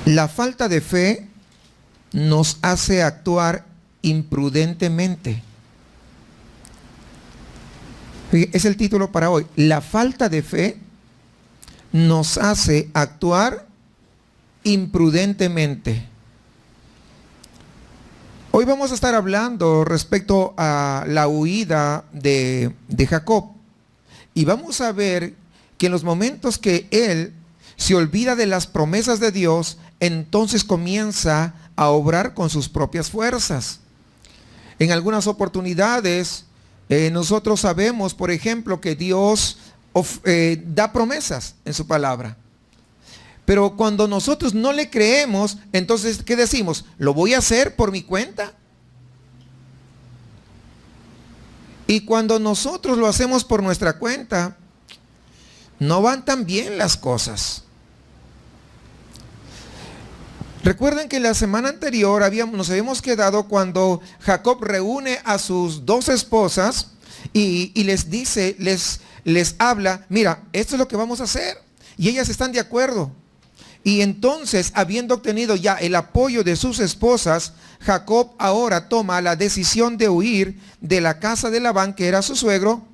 La falta de fe nos hace actuar imprudentemente. Es el título para hoy. La falta de fe nos hace actuar imprudentemente. Hoy vamos a estar hablando respecto a la huida de Jacob. Y vamos a ver que en los momentos que él se olvida de las promesas de Dios, entonces comienza a obrar con sus propias fuerzas. En algunas oportunidades, nosotros sabemos, por ejemplo, que Dios da promesas en su palabra. Pero cuando nosotros no le creemos, entonces, ¿qué decimos? ¿Lo voy a hacer por mi cuenta? Y cuando nosotros lo hacemos por nuestra cuenta, no van tan bien las cosas. Recuerden que la semana anterior nos habíamos quedado cuando Jacob reúne a sus dos esposas y les dice, les habla, mira, esto es lo que vamos a hacer. Y ellas están de acuerdo. Y entonces, habiendo obtenido ya el apoyo de sus esposas, Jacob ahora toma la decisión de huir de la casa de Labán, que era su suegro,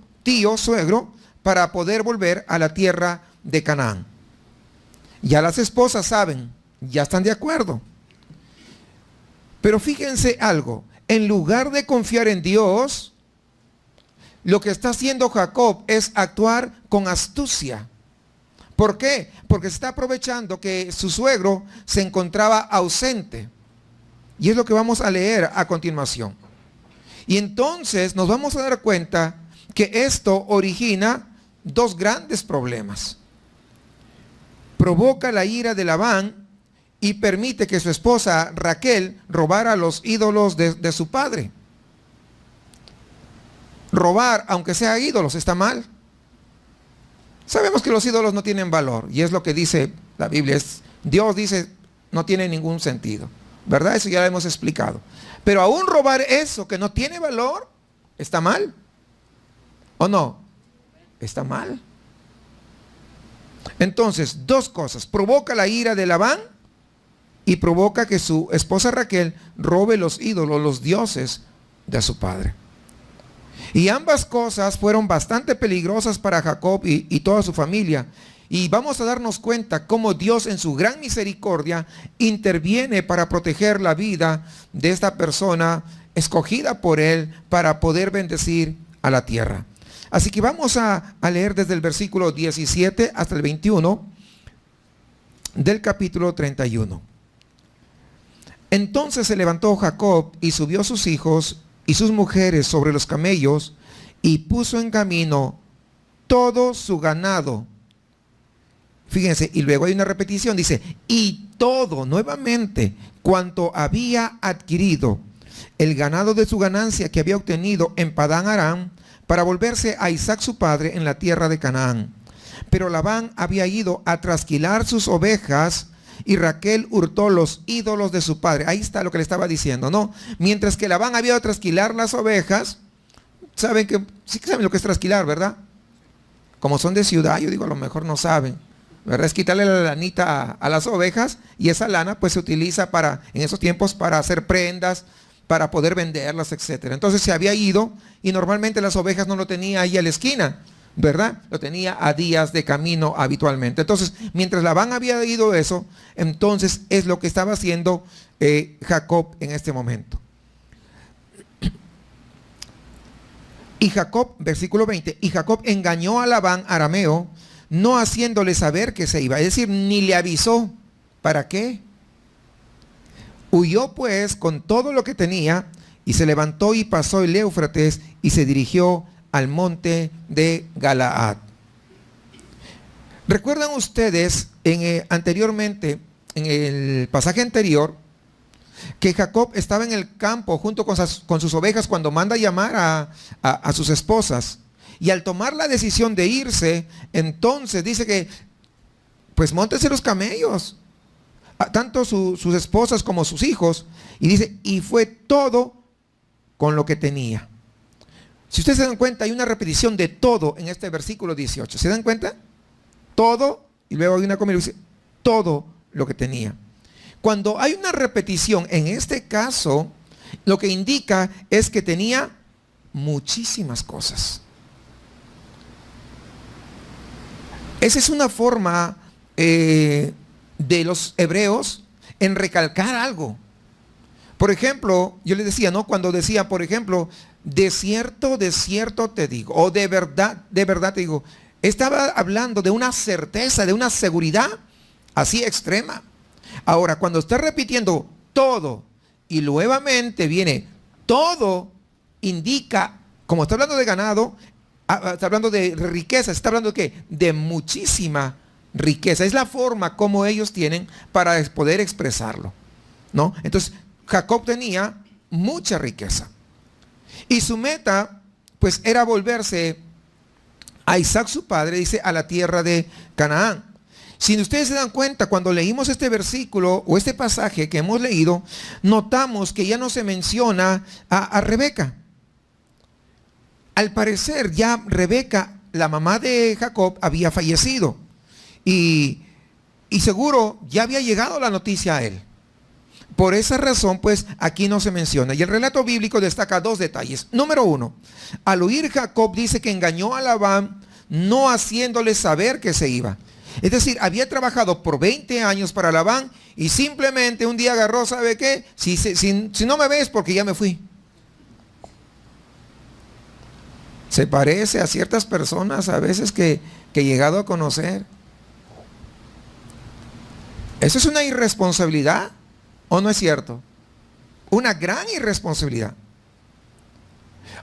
suegro, para poder volver a la tierra de Canaán. Ya las esposas saben, ya están de acuerdo. Pero fíjense algo, en lugar de confiar en Dios, lo que está haciendo Jacob es actuar con astucia. ¿Por qué? Porque se está aprovechando que su suegro se encontraba ausente. Y es lo que vamos a leer a continuación. Y entonces nos vamos a dar cuenta que esto origina dos grandes problemas. Provoca la ira de Labán y permite que su esposa Raquel robara los ídolos de su padre. Robar, aunque sea ídolos, está mal. Sabemos que los ídolos no tienen valor, y es lo que dice la Biblia. Dios dice, no tiene ningún sentido, ¿verdad? Eso ya lo hemos explicado. Pero aún robar eso que no tiene valor, ¿está mal? ¿O no? Está mal. Entonces, dos cosas. Provoca la ira de Labán y provoca que su esposa Raquel robe los ídolos, los dioses de su padre. Y ambas cosas fueron bastante peligrosas para Jacob y toda su familia. Y vamos a darnos cuenta cómo Dios en su gran misericordia interviene para proteger la vida de esta persona escogida por él para poder bendecir a la tierra. Así que vamos a leer desde el versículo 17 hasta el 21 del capítulo 31. Entonces se levantó Jacob y subió a sus hijos y sus mujeres sobre los camellos y puso en camino todo su ganado. Fíjense, y luego hay una repetición, dice, y todo nuevamente cuanto había adquirido, el ganado de su ganancia que había obtenido en Padán Aram, para volverse a Isaac su padre en la tierra de Canaán. Pero Labán había ido a trasquilar sus ovejas y Raquel hurtó los ídolos de su padre. Ahí está lo que le estaba diciendo, ¿no? Mientras que Labán había ido a trasquilar las ovejas, saben que, sí que saben lo que es trasquilar, ¿verdad? Como son de ciudad, yo digo, a lo mejor no saben, ¿verdad? Es quitarle la lanita a las ovejas y esa lana pues se utiliza en esos tiempos para hacer prendas, para poder venderlas, etcétera. Entonces se había ido y normalmente las ovejas no lo tenía ahí a la esquina, ¿verdad? Lo tenía a días de camino habitualmente. Entonces, mientras Labán había ido eso, entonces es lo que estaba haciendo Jacob en este momento. Y Jacob, versículo 20, y Jacob engañó a Labán arameo, no haciéndole saber que se iba, es decir, ni le avisó. ¿Para qué? Huyó pues con todo lo que tenía y se levantó y pasó el Éufrates y se dirigió al monte de Galaad. ¿Recuerdan ustedes anteriormente, en el pasaje anterior, que Jacob estaba en el campo junto con sus ovejas cuando manda llamar a sus esposas? Y al tomar la decisión de irse, entonces dice que, pues móntense los camellos, tanto sus esposas como sus hijos, y dice, y fue todo con lo que tenía. Si ustedes se dan cuenta, hay una repetición de todo en este versículo 18. ¿Se dan cuenta? Todo, y luego hay una coma y dice, todo lo que tenía. Cuando hay una repetición, en este caso, lo que indica es que tenía muchísimas cosas. Esa es una forma de los hebreos en recalcar algo. Por ejemplo, yo les decía, ¿no? Cuando decía, por ejemplo, de cierto te digo, o de verdad te digo, estaba hablando de una certeza, de una seguridad así extrema. Ahora, cuando está repitiendo todo y nuevamente viene todo, indica, como está hablando de ganado, está hablando de riqueza, está hablando de ¿qué? De muchísima riqueza. Es la forma como ellos tienen para poder expresarlo, ¿no? Entonces, Jacob tenía mucha riqueza. Y su meta, pues, era volverse a Isaac su padre, dice, a la tierra de Canaán. Si ustedes se dan cuenta, cuando leímos este versículo o este pasaje que hemos leído, notamos que ya no se menciona a Rebeca. Al parecer ya Rebeca, la mamá de Jacob, había fallecido. Y seguro ya había llegado la noticia a él. Por esa razón, pues, aquí no se menciona. Y el relato bíblico destaca dos detalles. Número uno, al huir Jacob dice que engañó a Labán, no haciéndole saber que se iba. Es decir, había trabajado por 20 años para Labán y simplemente un día agarró, ¿sabe qué? Si no me ves, porque ya me fui. Se parece a ciertas personas a veces que he llegado a conocer. ¿Eso es una irresponsabilidad o no es cierto? Una gran irresponsabilidad.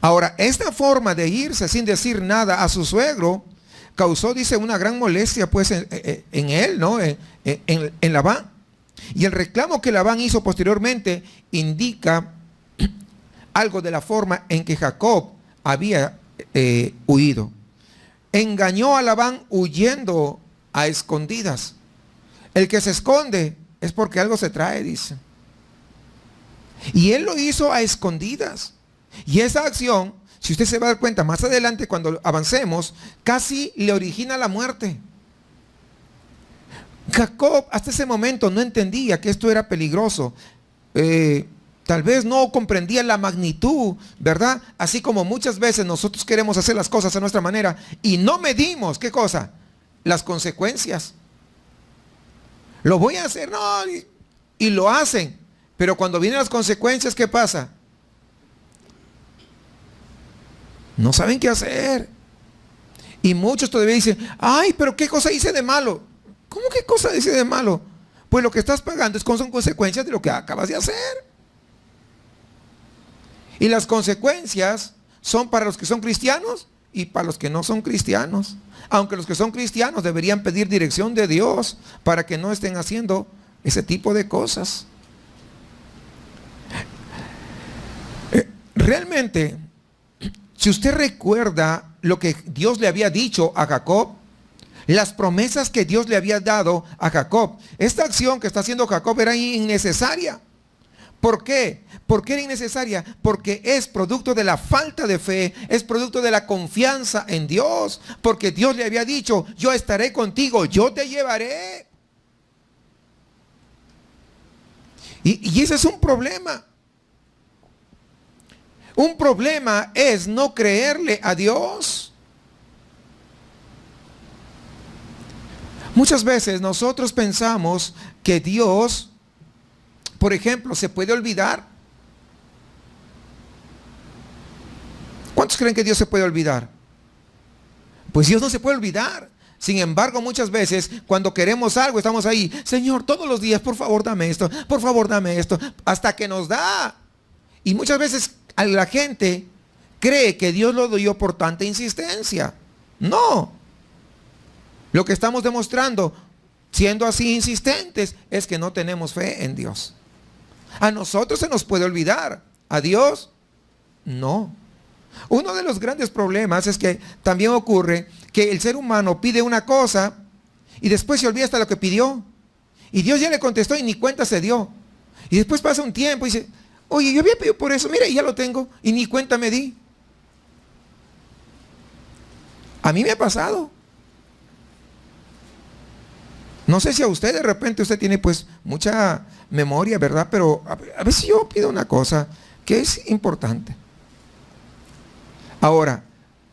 Ahora, esta forma de irse sin decir nada a su suegro causó, dice, una gran molestia pues en él, ¿no? En Labán. Y el reclamo que Labán hizo posteriormente indica algo de la forma en que Jacob había huido. Engañó a Labán huyendo a escondidas. El que se esconde es porque algo se trae, dice. Y él lo hizo a escondidas. Y esa acción, si usted se va a dar cuenta más adelante cuando avancemos, casi le origina la muerte. Jacob hasta ese momento no entendía que esto era peligroso. Tal vez no comprendía la magnitud, ¿verdad? Así como muchas veces nosotros queremos hacer las cosas a nuestra manera y no medimos, ¿qué cosa? Las consecuencias. Lo voy a hacer, no, y lo hacen. Pero cuando vienen las consecuencias, ¿qué pasa? No saben qué hacer. Y muchos todavía dicen, ay, pero ¿qué cosa hice de malo? ¿Cómo qué cosa hice de malo? Pues lo que estás pagando son consecuencias de lo que acabas de hacer. Y las consecuencias son para los que son cristianos y para los que no son cristianos. Aunque los que son cristianos deberían pedir dirección de Dios para que no estén haciendo ese tipo de cosas. Realmente, si usted recuerda lo que Dios le había dicho a Jacob, las promesas que Dios le había dado a Jacob, esta acción que está haciendo Jacob era innecesaria. ¿Por qué? ¿Por qué era innecesaria? Porque es producto de la falta de fe, es producto de la confianza en Dios, porque Dios le había dicho, yo estaré contigo, yo te llevaré. Y ese es un problema. Un problema es no creerle a Dios. Muchas veces nosotros pensamos que Dios, por ejemplo, se puede olvidar. ¿Cuántos creen que Dios se puede olvidar? Pues Dios no se puede olvidar. Sin embargo, muchas veces cuando queremos algo estamos ahí, Señor, todos los días, por favor, dame esto, por favor, dame esto, hasta que nos da. Y muchas veces la gente cree que Dios lo dio por tanta insistencia. No. Lo que estamos demostrando, siendo así insistentes, es que no tenemos fe en Dios. A nosotros se nos puede olvidar. A Dios, no. Uno de los grandes problemas es que también ocurre que el ser humano pide una cosa y después se olvida hasta lo que pidió. Y Dios ya le contestó y ni cuenta se dio. Y después pasa un tiempo y dice, oye, yo había pedido por eso, mira, y ya lo tengo, y ni cuenta me di. A mí me ha pasado. No sé si a usted de repente usted tiene pues mucha memoria, ¿verdad? Pero a veces yo pido una cosa que es importante. Ahora,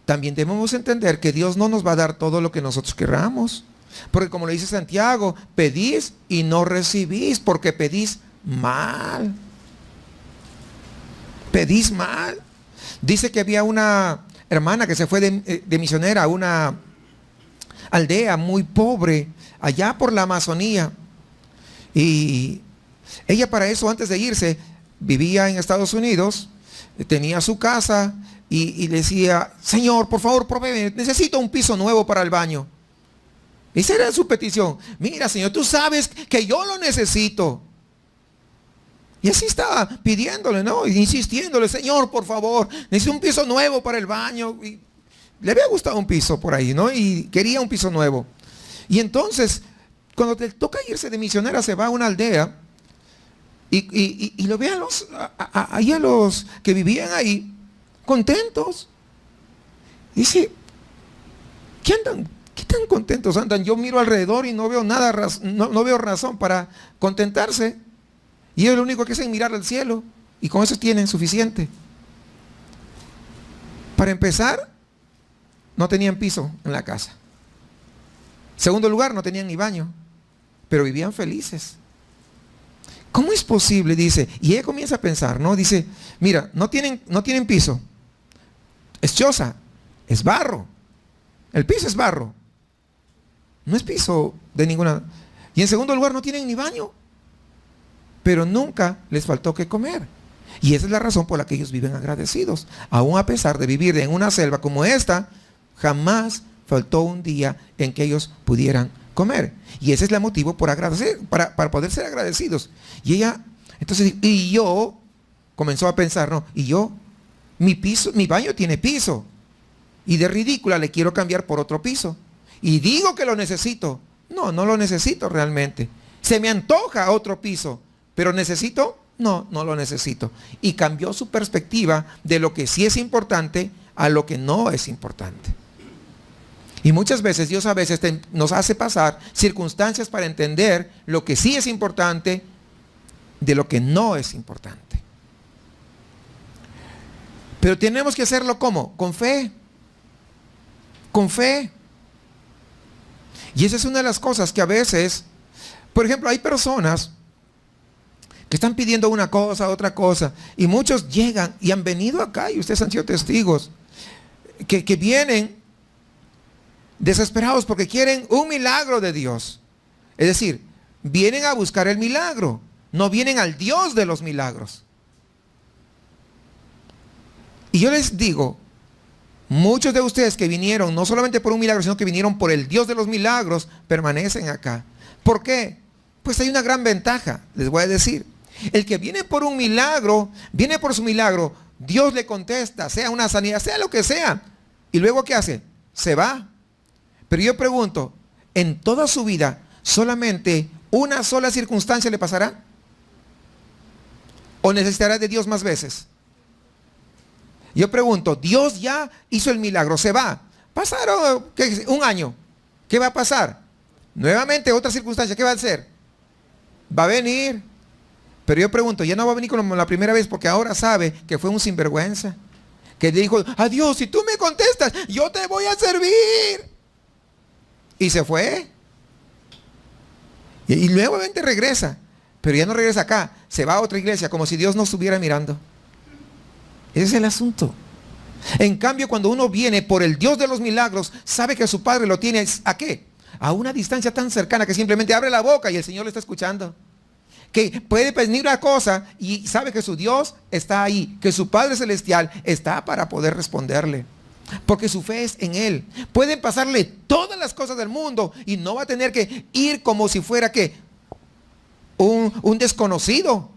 también debemos entender que Dios no nos va a dar todo lo que nosotros queramos. Porque como le dice Santiago, pedís y no recibís porque pedís mal. Pedís mal. Dice que había una hermana que se fue de misionera a una aldea muy pobre allá por la Amazonía. Y ella para eso, antes de irse, vivía en Estados Unidos, tenía su casa y le decía, Señor, por favor, provéeme, necesito un piso nuevo para el baño. Esa era su petición. Mira, Señor, tú sabes que yo lo necesito. Y así estaba pidiéndole, ¿no? Y insistiéndole, Señor, por favor, necesito un piso nuevo para el baño. Y le había gustado un piso por ahí, ¿no? Y quería un piso nuevo. Y entonces, cuando te toca irse de misionera, se va a una aldea y lo ve a los que vivían ahí, contentos. Dice, ¿qué tan contentos andan? Yo miro alrededor y no veo nada, no veo razón para contentarse. Y ellos lo único que hacen es mirar al cielo. Y con eso tienen suficiente. Para empezar, no tenían piso en la casa. Segundo lugar, no tenían ni baño. Pero vivían felices. ¿Cómo es posible? Dice. Y ella comienza a pensar, ¿no? Dice, mira, no tienen piso. Es choza. Es barro. El piso es barro. No es piso de ninguna. Y en segundo lugar, no tienen ni baño. Pero nunca les faltó que comer. Y esa es la razón por la que ellos viven agradecidos. Aún a pesar de vivir en una selva como esta, jamás faltó un día en que ellos pudieran comer. Y ese es el motivo por agradecer, para poder ser agradecidos. Y ella, entonces, y yo, comenzó a pensar, ¿no? Y yo, mi baño tiene piso. Y de ridícula le quiero cambiar por otro piso. Y digo que lo necesito. No, no lo necesito realmente. Se me antoja otro piso. ¿Pero necesito? No, no lo necesito. Y cambió su perspectiva de lo que sí es importante a lo que no es importante. Y muchas veces Dios a veces nos hace pasar circunstancias para entender lo que sí es importante de lo que no es importante. Pero tenemos que hacerlo ¿cómo? Con fe. Con fe. Y esa es una de las cosas que a veces, por ejemplo, hay personas que están pidiendo una cosa, otra cosa, y muchos llegan y han venido acá, y ustedes han sido testigos, que vienen desesperados porque quieren un milagro de Dios. Es decir, vienen a buscar el milagro, no vienen al Dios de los milagros. Y yo les digo, muchos de ustedes que vinieron no solamente por un milagro, sino que vinieron por el Dios de los milagros, permanecen acá. ¿Por qué? Pues hay una gran ventaja, les voy a decir. El que viene por un milagro, viene por su milagro, Dios le contesta, sea una sanidad, sea lo que sea. Y luego ¿qué hace? Se va. Pero yo pregunto, ¿en toda su vida solamente una sola circunstancia le pasará? ¿O necesitará de Dios más veces? Yo pregunto, Dios ya hizo el milagro, se va. Pasaron un año. ¿Qué va a pasar? Nuevamente otra circunstancia, ¿qué va a hacer? Va a venir. Pero yo pregunto, ya no va a venir como la primera vez porque ahora sabe que fue un sinvergüenza. Que le dijo, adiós, si tú me contestas, yo te voy a servir. Y se fue. Y nuevamente regresa. Pero ya no regresa acá. Se va a otra iglesia como si Dios no estuviera mirando. Ese es el asunto. En cambio, cuando uno viene por el Dios de los milagros, sabe que su Padre lo tiene, ¿a qué? A una distancia tan cercana que simplemente abre la boca y el Señor le está escuchando. Que puede pedir una cosa y sabe que su Dios está ahí, que su Padre Celestial está para poder responderle. Porque su fe es en Él. Pueden pasarle todas las cosas del mundo y no va a tener que ir como si fuera que un desconocido.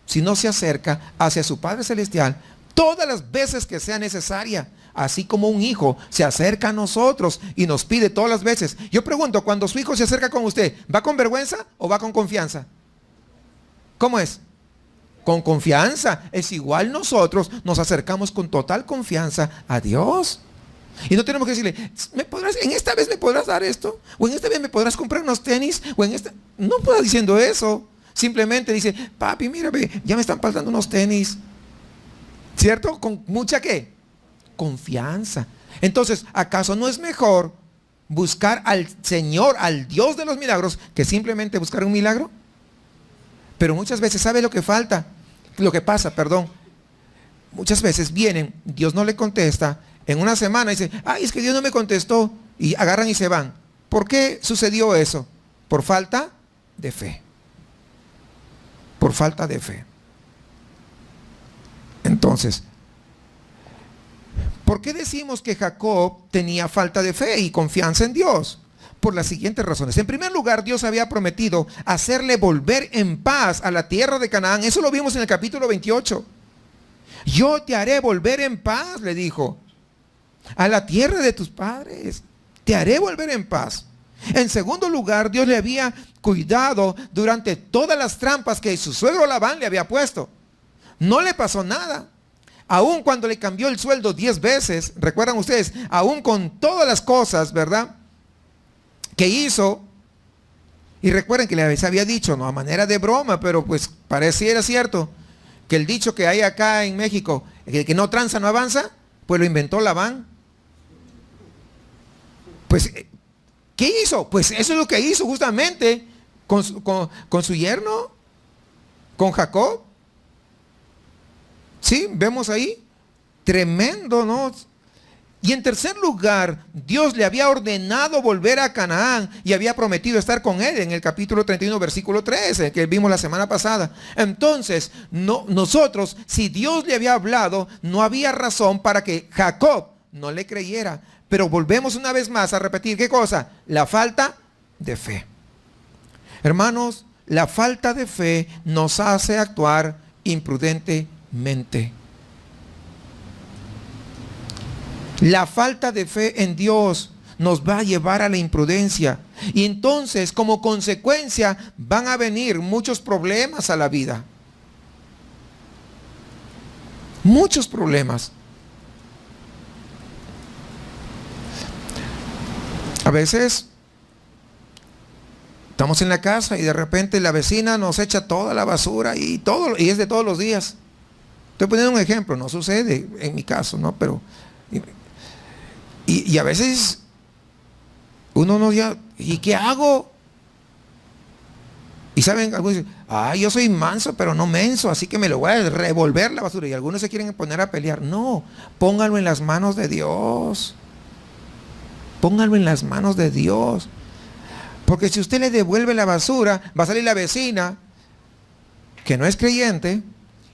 Si no se acerca hacia su Padre Celestial todas las veces que sea necesaria. Así como un hijo se acerca a nosotros y nos pide todas las veces. Yo pregunto, cuando su hijo se acerca con usted, ¿va con vergüenza o va con confianza? ¿Cómo es? Con confianza. Es igual nosotros nos acercamos con total confianza a Dios. Y no tenemos que decirle, en esta vez me podrás dar esto, o en esta vez me podrás comprar unos tenis, o en esta... No puedo diciendo eso. Simplemente dice, papi, mírame, ya me están faltando unos tenis. ¿Cierto? Con mucha ¿qué? Confianza. Entonces, ¿acaso no es mejor buscar al Señor, al Dios de los milagros, que simplemente buscar un milagro? Pero muchas veces, ¿sabe lo que falta? Lo que pasa, perdón. Muchas veces vienen, Dios no le contesta, en una semana dice, ay, es que Dios no me contestó, y agarran y se van. ¿Por qué sucedió eso? Por falta de fe. Por falta de fe. Entonces, ¿por qué decimos que Jacob tenía falta de fe y confianza en Dios? Por las siguientes razones. En primer lugar, Dios había prometido hacerle volver en paz a la tierra de Canaán. Eso lo vimos en el capítulo 28. Yo te haré volver en paz, le dijo, a la tierra de tus padres. Te haré volver en paz. En segundo lugar, Dios le había cuidado durante todas las trampas que su suegro Labán le había puesto. No le pasó nada. Aún cuando le cambió el sueldo 10 veces, recuerdan ustedes, aún con todas las cosas, ¿verdad?, que hizo. Y recuerden que les había dicho, no a manera de broma, pero pues pareciera cierto, que el dicho que hay acá en México, que no tranza no avanza, pues lo inventó Labán. Pues, ¿qué hizo? Pues eso es lo que hizo justamente con su yerno, con Jacob. Sí, vemos ahí, tremendo, ¿no? Y en tercer lugar, Dios le había ordenado volver a Canaán y había prometido estar con él en el capítulo 31, versículo 13, que vimos la semana pasada. Entonces, nosotros, si Dios le había hablado, no había razón para que Jacob no le creyera. Pero volvemos una vez más a repetir, ¿qué cosa? La falta de fe. Hermanos, la falta de fe nos hace actuar imprudentemente. La falta de fe en Dios nos va a llevar a la imprudencia. Y entonces, como consecuencia, van a venir muchos problemas a la vida. Muchos problemas. A veces estamos en la casa y de repente la vecina nos echa toda la basura y es de todos los días. Estoy poniendo un ejemplo, no sucede en mi caso, ¿no? Pero y a veces uno no ya, ¿y qué hago? Y saben, algunos dicen, yo soy manso, pero no menso, así que me lo voy a revolver la basura. Y algunos se quieren poner a pelear. No, pónganlo en las manos de Dios. Pónganlo en las manos de Dios. Porque si usted le devuelve la basura, va a salir la vecina, que no es creyente,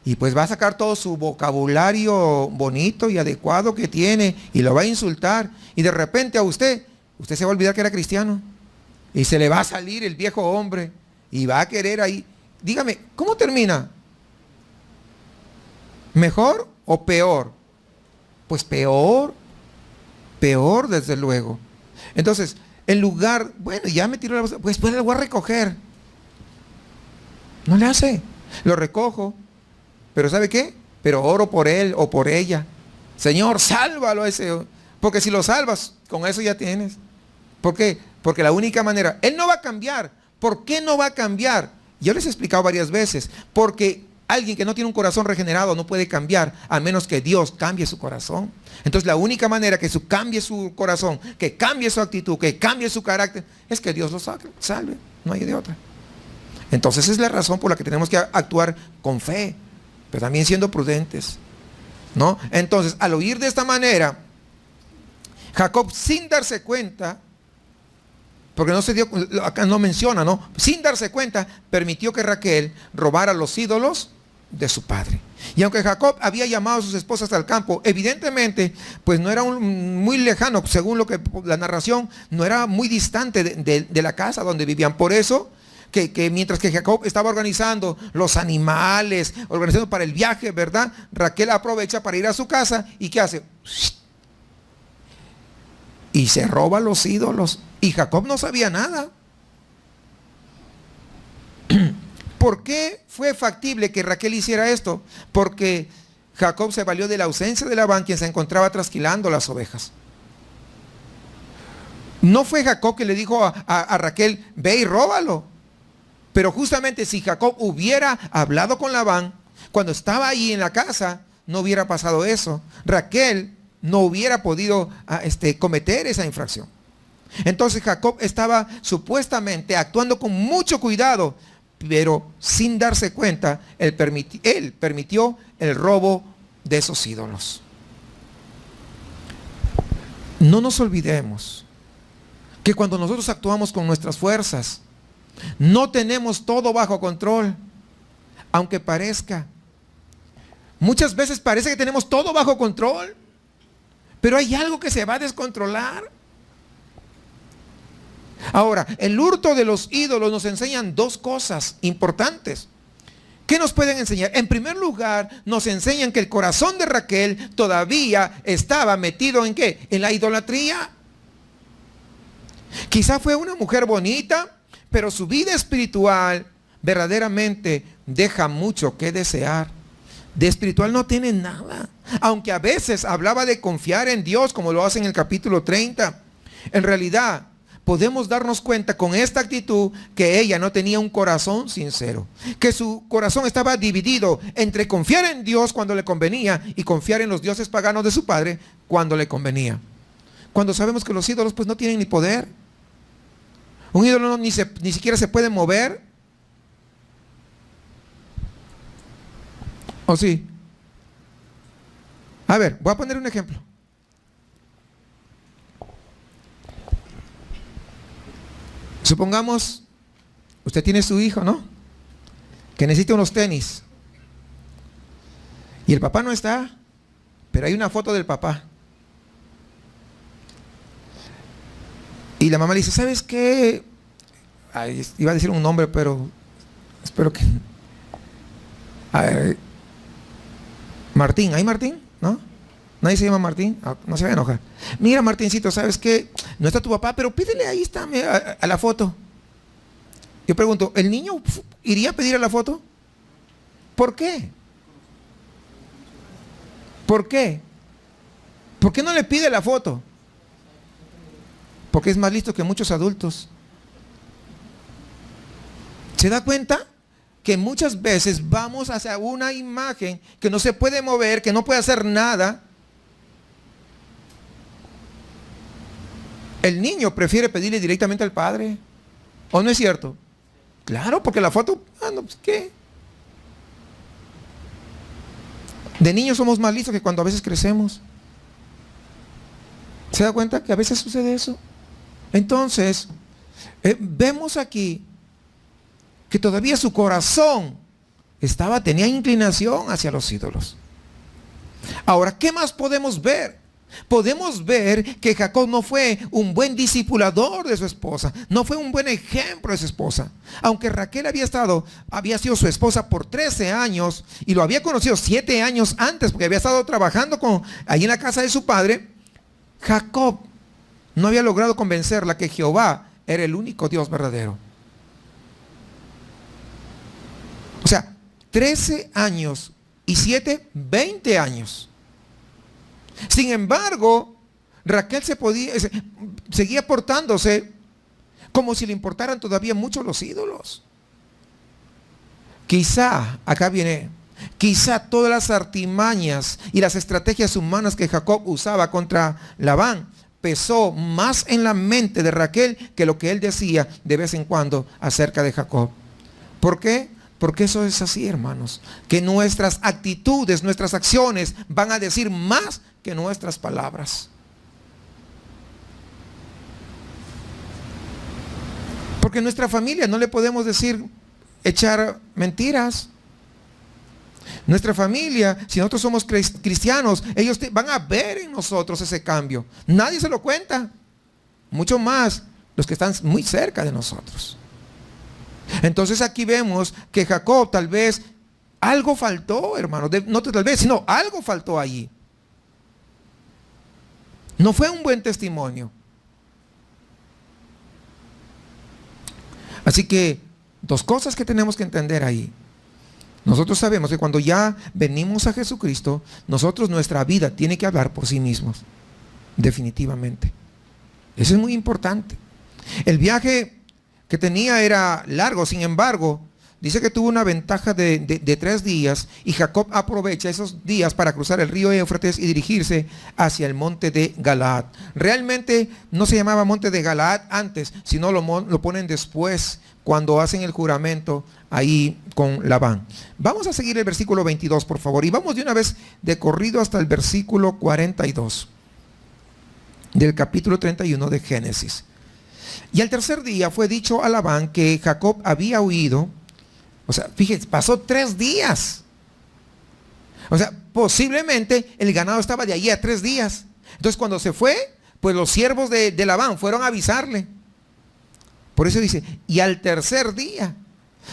y pues va a sacar todo su vocabulario bonito y adecuado que tiene, y lo va a insultar. Y de repente a usted se va a olvidar que era cristiano. Y se le va a salir el viejo hombre, y va a querer ahí. Dígame, ¿cómo termina? ¿Mejor o peor? Pues peor. Peor, desde luego. Entonces, en lugar, bueno, ya me tiró la basura, pues lo voy a recoger. No le hace. Lo recojo. Pero ¿sabe qué? Pero oro por él o por ella. Señor, sálvalo a ese. Porque si lo salvas, con eso ya tienes. ¿Por qué? Porque la única manera, él no va a cambiar. ¿Por qué no va a cambiar? Yo les he explicado varias veces. Porque alguien que no tiene un corazón regenerado no puede cambiar a menos que Dios cambie su corazón. Entonces la única manera que cambie su corazón, que cambie su actitud, que cambie su carácter, es que Dios lo salve. No hay de otra. Entonces es la razón por la que tenemos que actuar con fe, pero también siendo prudentes, ¿no? Entonces, al oír de esta manera, Jacob, sin darse cuenta, porque no se dio, acá no menciona, ¿no? Sin darse cuenta, permitió que Raquel robara los ídolos de su padre. Y aunque Jacob había llamado a sus esposas al campo, evidentemente, pues no era muy lejano, según lo que la narración, no era muy distante de la casa donde vivían. Por eso, que mientras que Jacob estaba organizando los animales, organizando para el viaje, ¿verdad? Raquel aprovecha para ir a su casa y ¿qué hace? Y se roba los ídolos. Y Jacob no sabía nada. ¿Por qué fue factible que Raquel hiciera esto? Porque Jacob se valió de la ausencia de Labán, quien se encontraba trasquilando las ovejas. No fue Jacob que le dijo a Raquel, ve y róbalo. Pero justamente si Jacob hubiera hablado con Labán, cuando estaba ahí en la casa, no hubiera pasado eso. Raquel no hubiera podido cometer esa infracción. Entonces Jacob estaba supuestamente actuando con mucho cuidado, pero sin darse cuenta, él permitió el robo de esos ídolos. No nos olvidemos que cuando nosotros actuamos con nuestras fuerzas, no tenemos todo bajo control, aunque parezca. Muchas veces parece que tenemos todo bajo control, pero hay algo que se va a descontrolar. Ahora, el hurto de los ídolos nos enseñan dos cosas importantes. ¿Qué nos pueden enseñar? En primer lugar, nos enseñan que el corazón de Raquel todavía estaba metido ¿en qué? En la idolatría. Quizá fue una mujer bonita, pero su vida espiritual verdaderamente deja mucho que desear. De espiritual no tiene nada. Aunque a veces hablaba de confiar en Dios, como lo hace en el capítulo 30. En realidad, podemos darnos cuenta con esta actitud que ella no tenía un corazón sincero. Que su corazón estaba dividido entre confiar en Dios cuando le convenía y confiar en los dioses paganos de su padre cuando le convenía. Cuando sabemos que los ídolos pues no tienen ni poder. Un ídolo ni siquiera se puede mover. ¿O sí? A ver, voy a poner un ejemplo. Supongamos, usted tiene su hijo, ¿no? Que necesita unos tenis. Y el papá no está, pero hay una foto del papá. Y la mamá le dice, ¿sabes qué? Ay, iba a decir un nombre, pero espero que... A ver, Martín, ¿hay Martín? ¿No? ¿Nadie se llama Martín? No se va a enojar. Mira, Martincito, ¿sabes qué? No está tu papá, pero pídele, ahí está, a la foto. Yo pregunto, ¿el niño iría a pedir a la foto? ¿Por qué? ¿Por qué? ¿Por qué no le pide la foto? Porque es más listo que muchos adultos. ¿Se da cuenta? Que muchas veces vamos hacia una imagen que no se puede mover, que no puede hacer nada. El niño prefiere pedirle directamente al padre. ¿O no es cierto? Claro, porque la foto, no, pues, ¿qué? De niños somos más listos que cuando a veces crecemos. ¿Se da cuenta que a veces sucede eso? Entonces, vemos aquí que todavía su corazón tenía inclinación hacia los ídolos. Ahora, ¿qué más podemos ver? Podemos ver que Jacob no fue un buen discipulador de su esposa, no fue un buen ejemplo de su esposa. Aunque Raquel había sido su esposa por 13 años y lo había conocido 7 años antes, porque había estado trabajando allí en la casa de su padre, Jacob no había logrado convencerla que Jehová era el único Dios verdadero. O sea, 13 años y 7, 20 años. Sin embargo, Raquel seguía portándose como si le importaran todavía mucho los ídolos. Quizá todas las artimañas y las estrategias humanas que Jacob usaba contra Labán pesó más en la mente de Raquel que lo que él decía de vez en cuando acerca de Jacob. ¿Por qué? Porque eso es así, hermanos, que nuestras actitudes, nuestras acciones van a decir más que nuestras palabras. Porque en nuestra familia no le podemos echar mentiras. Nuestra familia, si nosotros somos cristianos, ellos van a ver en nosotros ese cambio. Nadie se lo cuenta, mucho más los que están muy cerca de nosotros. Entonces aquí vemos que Jacob tal vez algo faltó, hermano, no tal vez, sino algo faltó allí. No fue un buen testimonio. Así que dos cosas que tenemos que entender ahí. Nosotros sabemos que cuando ya venimos a Jesucristo, nuestra vida tiene que hablar por sí mismos. Definitivamente. Eso es muy importante. El viaje que tenía era largo, sin embargo, dice que tuvo una ventaja de 3 días y Jacob aprovecha esos días para cruzar el río Éufrates y dirigirse hacia el monte de Galaad. Realmente no se llamaba monte de Galaad antes, sino lo ponen después cuando hacen el juramento ahí con Labán. Vamos a seguir el versículo 22, por favor, y vamos de una vez de corrido hasta el versículo 42 del capítulo 31 de Génesis. Y al tercer día fue dicho a Labán que Jacob había huido. O sea, fíjense, pasó 3 días. O sea, posiblemente el ganado estaba de allí a 3 días. Entonces cuando se fue, pues los siervos de Labán fueron a avisarle. Por eso dice, y al tercer día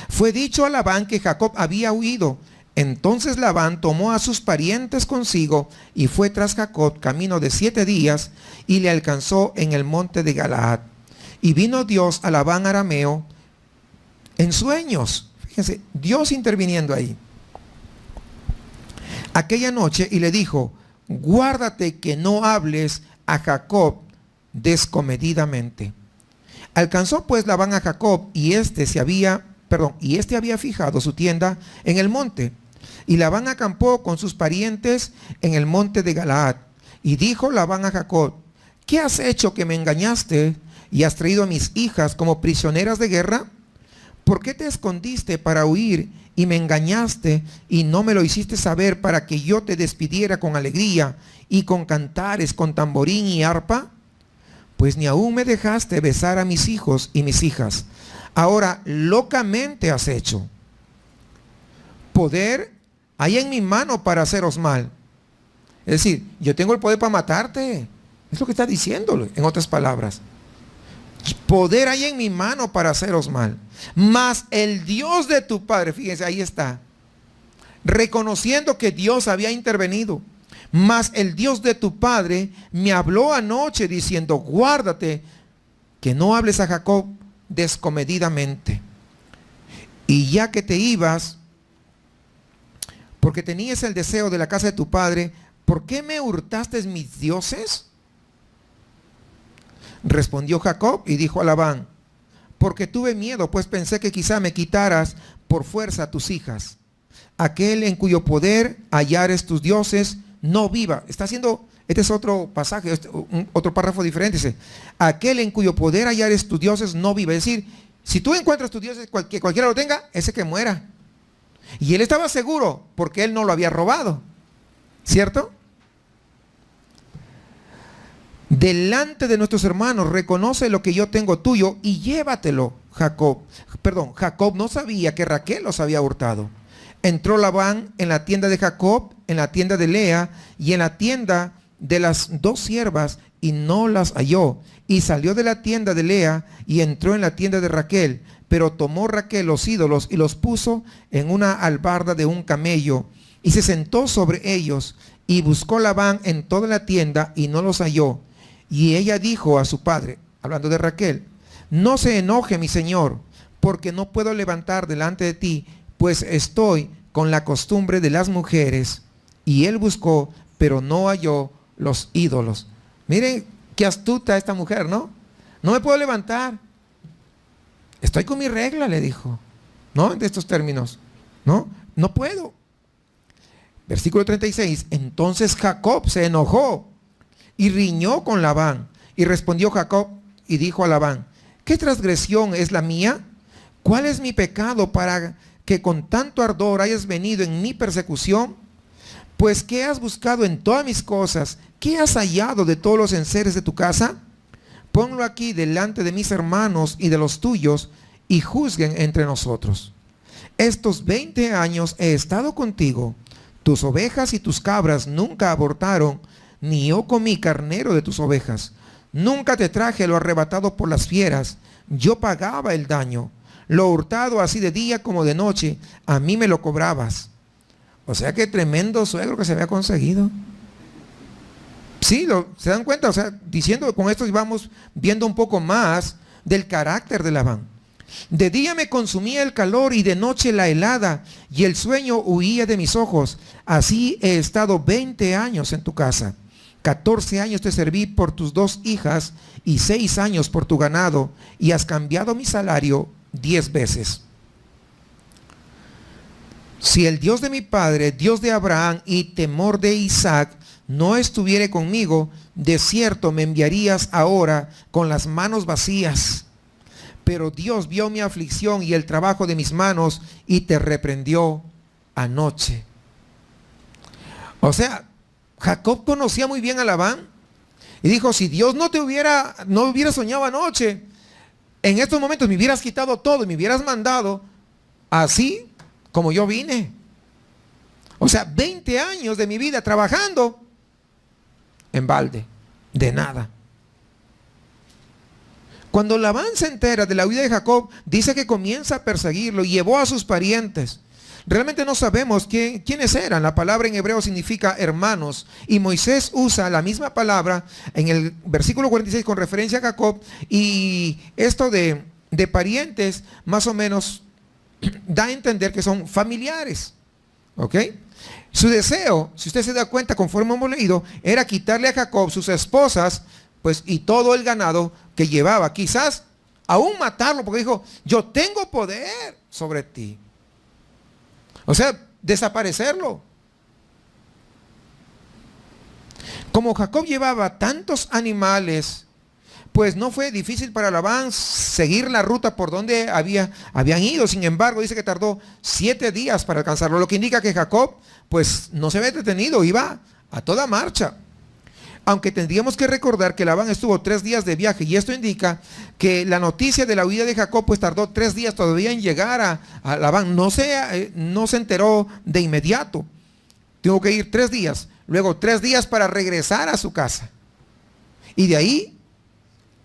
fue dicho a Labán que Jacob había huido. Entonces Labán tomó a sus parientes consigo y fue tras Jacob camino de 7 días y le alcanzó en el monte de Galaad. Y vino Dios a Labán arameo en sueños. Fíjense, Dios interviniendo ahí. Aquella noche y le dijo, guárdate que no hables a Jacob descomedidamente. Alcanzó pues Labán a Jacob y este había fijado su tienda en el monte. Y Labán acampó con sus parientes en el monte de Galaad. Y dijo Labán a Jacob, ¿qué has hecho que me engañaste y has traído a mis hijas como prisioneras de guerra? ¿Por qué te escondiste para huir y me engañaste y no me lo hiciste saber para que yo te despidiera con alegría y con cantares, con tamborín y arpa? Pues ni aún me dejaste besar a mis hijos y mis hijas. Ahora locamente has hecho. Poder hay en mi mano para haceros mal. Es decir, yo tengo el poder para matarte. Es lo que está diciéndole, en otras palabras. Poder hay en mi mano para haceros mal. Mas el Dios de tu padre, fíjense, ahí está. Reconociendo que Dios había intervenido. Mas el Dios de tu padre me habló anoche diciendo, guárdate que no hables a Jacob descomedidamente. Y ya que te ibas, porque tenías el deseo de la casa de tu padre, ¿por qué me hurtaste mis dioses? Respondió Jacob y dijo a Labán, porque tuve miedo, pues pensé que quizá me quitaras por fuerza a tus hijas. Aquel en cuyo poder hallares tus dioses, no viva. Está haciendo, este es otro pasaje, otro párrafo diferente. Dice, aquel en cuyo poder hallares tus dioses, no viva. Es decir, si tú encuentras tus dioses, que cualquiera lo tenga, ese que muera. Y él estaba seguro, porque él no lo había robado. ¿Cierto? Delante de nuestros hermanos, reconoce lo que yo tengo tuyo y llévatelo, Jacob. Jacob no sabía que Raquel los había hurtado. Entró Labán en la tienda de Jacob, en la tienda de Lea y en la tienda de las 2 siervas y no las halló. Y salió de la tienda de Lea y entró en la tienda de Raquel. Pero tomó Raquel los ídolos y los puso en una albarda de un camello y se sentó sobre ellos. Y buscó Labán en toda la tienda y no los halló. Y ella dijo a su padre, hablando de Raquel, no se enoje mi señor, porque no puedo levantar delante de ti, pues estoy con la costumbre de las mujeres. Y él buscó, pero no halló los ídolos. Miren qué astuta esta mujer, ¿no? No me puedo levantar. Estoy con mi regla, le dijo. ¿No? De estos términos. No puedo. Versículo 36. Entonces Jacob se enojó y riñó con Labán. Y respondió Jacob y dijo a Labán, ¿qué transgresión es la mía? ¿Cuál es mi pecado para que con tanto ardor hayas venido en mi persecución? Pues ¿qué has buscado en todas mis cosas? ¿Qué has hallado de todos los enseres de tu casa? Ponlo aquí delante de mis hermanos y de los tuyos y juzguen entre nosotros. Estos 20 años he estado contigo. Tus ovejas y tus cabras nunca abortaron, ni yo comí carnero de tus ovejas. Nunca te traje lo arrebatado por las fieras. Yo pagaba el daño. Lo hurtado así de día como de noche, a mí me lo cobrabas. O sea, qué tremendo suegro que se había conseguido. Sí, se dan cuenta, o sea, diciendo con esto vamos viendo un poco más del carácter de Labán. De día me consumía el calor y de noche la helada, y el sueño huía de mis ojos. Así he estado 20 años en tu casa. 14 años te serví por tus 2 hijas y 6 años por tu ganado, y has cambiado mi salario 10 veces. Si el Dios de mi padre, Dios de Abraham y temor de Isaac, no estuviere conmigo, de cierto me enviarías ahora con las manos vacías. Pero Dios vio mi aflicción y el trabajo de mis manos y te reprendió anoche. O sea, Jacob conocía muy bien a Labán y dijo, si Dios no hubiera soñado anoche, en estos momentos me hubieras quitado todo y me hubieras mandado así como yo vine. O sea, 20 años de mi vida trabajando en balde, de nada. Cuando Labán se entera de la huida de Jacob, dice que comienza a perseguirlo y llevó a sus parientes. Realmente no sabemos quiénes eran. La palabra en hebreo significa hermanos. Y Moisés usa la misma palabra en el versículo 46 con referencia a Jacob. Y esto de parientes más o menos da a entender que son familiares. ¿Ok? Su deseo, si usted se da cuenta conforme hemos leído, era quitarle a Jacob sus esposas, pues, y todo el ganado que llevaba. Quizás aún matarlo, porque dijo, yo tengo poder sobre ti. O sea, desaparecerlo. Como Jacob llevaba tantos animales, pues no fue difícil para Labán seguir la ruta por donde habían ido. Sin embargo, dice que tardó 7 días para alcanzarlo, lo que indica que Jacob pues no se había detenido, iba a toda marcha. Aunque tendríamos que recordar que Labán estuvo 3 días de viaje, y esto indica que la noticia de la huida de Jacob pues tardó 3 días todavía en llegar a Labán. No se enteró de inmediato. Tuvo que ir 3 días, luego 3 días para regresar a su casa. Y de ahí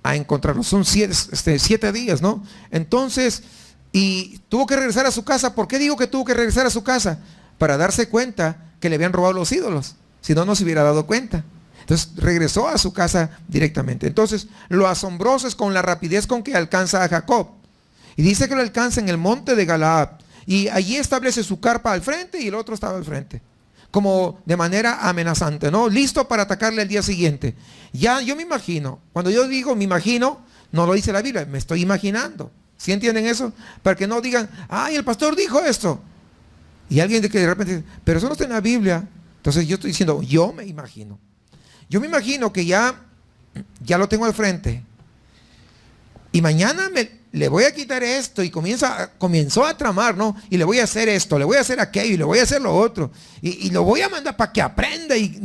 a encontrarlos. Son 7 días, ¿no? Entonces, y tuvo que regresar a su casa. ¿Por qué digo que tuvo que regresar a su casa? Para darse cuenta que le habían robado los ídolos. Si no, no se hubiera dado cuenta. Entonces regresó a su casa directamente. Entonces, lo asombroso es con la rapidez con que alcanza a Jacob. Y dice que lo alcanza en el monte de Galaad. Y allí establece su carpa al frente y el otro estaba al frente. Como de manera amenazante, ¿no? Listo para atacarle el día siguiente. Ya yo me imagino, cuando yo digo me imagino, no lo dice la Biblia, me estoy imaginando. ¿Sí entienden eso? Para que no digan, ay, el pastor dijo esto. Y alguien de que de repente dice, pero eso no está en la Biblia. Entonces yo estoy diciendo, yo me imagino. Yo me imagino que ya lo tengo al frente. Y mañana le voy a quitar esto y comenzó a tramar, ¿no? Y le voy a hacer esto, le voy a hacer aquello y le voy a hacer lo otro. Y lo voy a mandar para que aprenda y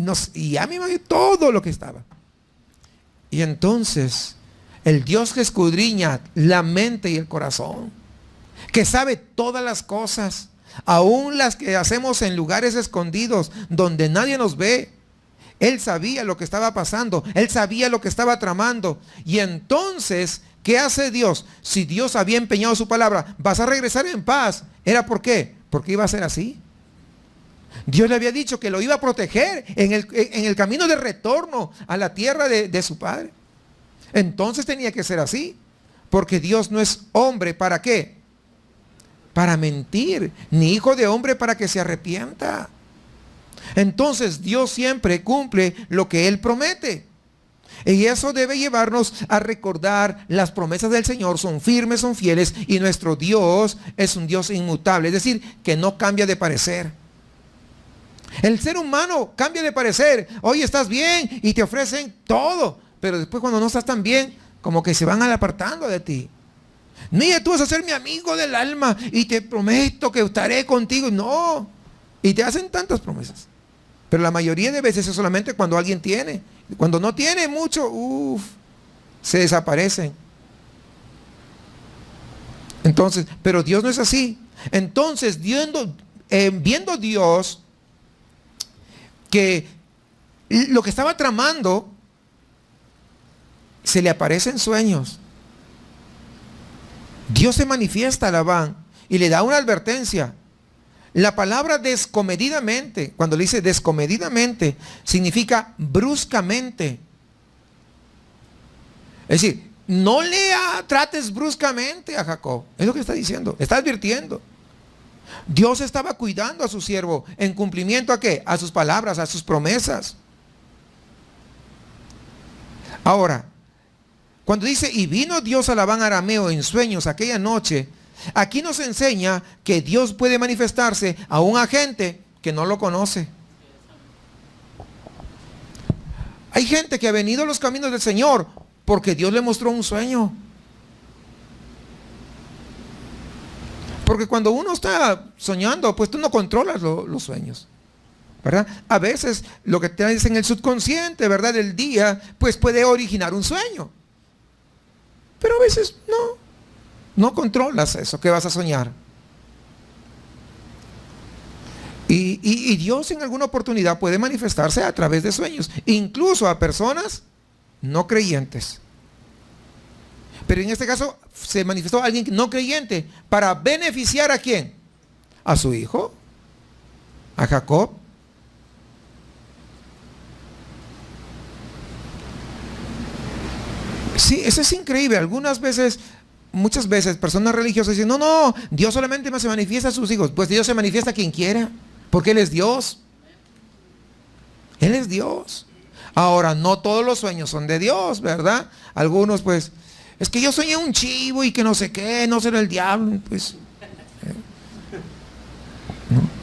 ya me imagino todo lo que estaba. Y entonces, el Dios que escudriña la mente y el corazón, que sabe todas las cosas, aún las que hacemos en lugares escondidos, donde nadie nos ve, Él sabía lo que estaba pasando, Él sabía lo que estaba tramando. Y entonces, ¿qué hace Dios? Si Dios había empeñado su palabra, vas a regresar en paz. ¿Era por qué? Porque iba a ser así. Dios le había dicho que lo iba a proteger en el camino de retorno a la tierra de su padre. Entonces tenía que ser así. Porque Dios no es hombre, ¿para qué? Para mentir, ni hijo de hombre para que se arrepienta. Entonces Dios siempre cumple lo que Él promete. Y eso debe llevarnos a recordar las promesas del Señor son firmes, son fieles, y nuestro Dios es un Dios inmutable, es decir, que no cambia de parecer. El ser humano cambia de parecer. Hoy estás bien y te ofrecen todo, pero después cuando no estás tan bien, como que se van apartando de ti. Mira, tú vas a ser mi amigo del alma y te prometo que estaré contigo. No, y te hacen tantas promesas. Pero la mayoría de veces es solamente cuando alguien tiene. Cuando no tiene mucho, se desaparecen. Entonces, pero Dios no es así. Entonces, viendo Dios que lo que estaba tramando se le aparece en sueños. Dios se manifiesta a Labán y le da una advertencia. La palabra descomedidamente, cuando le dice descomedidamente, significa bruscamente. Es decir, no trates bruscamente a Jacob. Es lo que está diciendo, está advirtiendo. Dios estaba cuidando a su siervo en cumplimiento ¿a qué? A sus palabras, a sus promesas. Ahora, cuando dice, y vino Dios a Labán arameo en sueños aquella noche, aquí nos enseña que Dios puede manifestarse a un agente que no lo conoce. Hay gente que ha venido a los caminos del Señor porque Dios le mostró un sueño. Porque cuando uno está soñando, pues tú no controlas los sueños, ¿verdad? A veces lo que te dice en el subconsciente, ¿verdad? Del día, pues puede originar un sueño. Pero a veces no controlas eso que vas a soñar. Y Dios en alguna oportunidad puede manifestarse a través de sueños, incluso a personas no creyentes. Pero en este caso se manifestó a alguien no creyente para beneficiar ¿a quién? A su hijo, a Jacob. Sí, eso es increíble. Muchas veces personas religiosas dicen, no, Dios solamente se manifiesta a sus hijos. Pues Dios se manifiesta a quien quiera, porque Él es Dios. Él es Dios. Ahora, no todos los sueños son de Dios, ¿verdad? Algunos pues, es que yo soñé un chivo y que no sé qué, no será el diablo, pues. ¿No?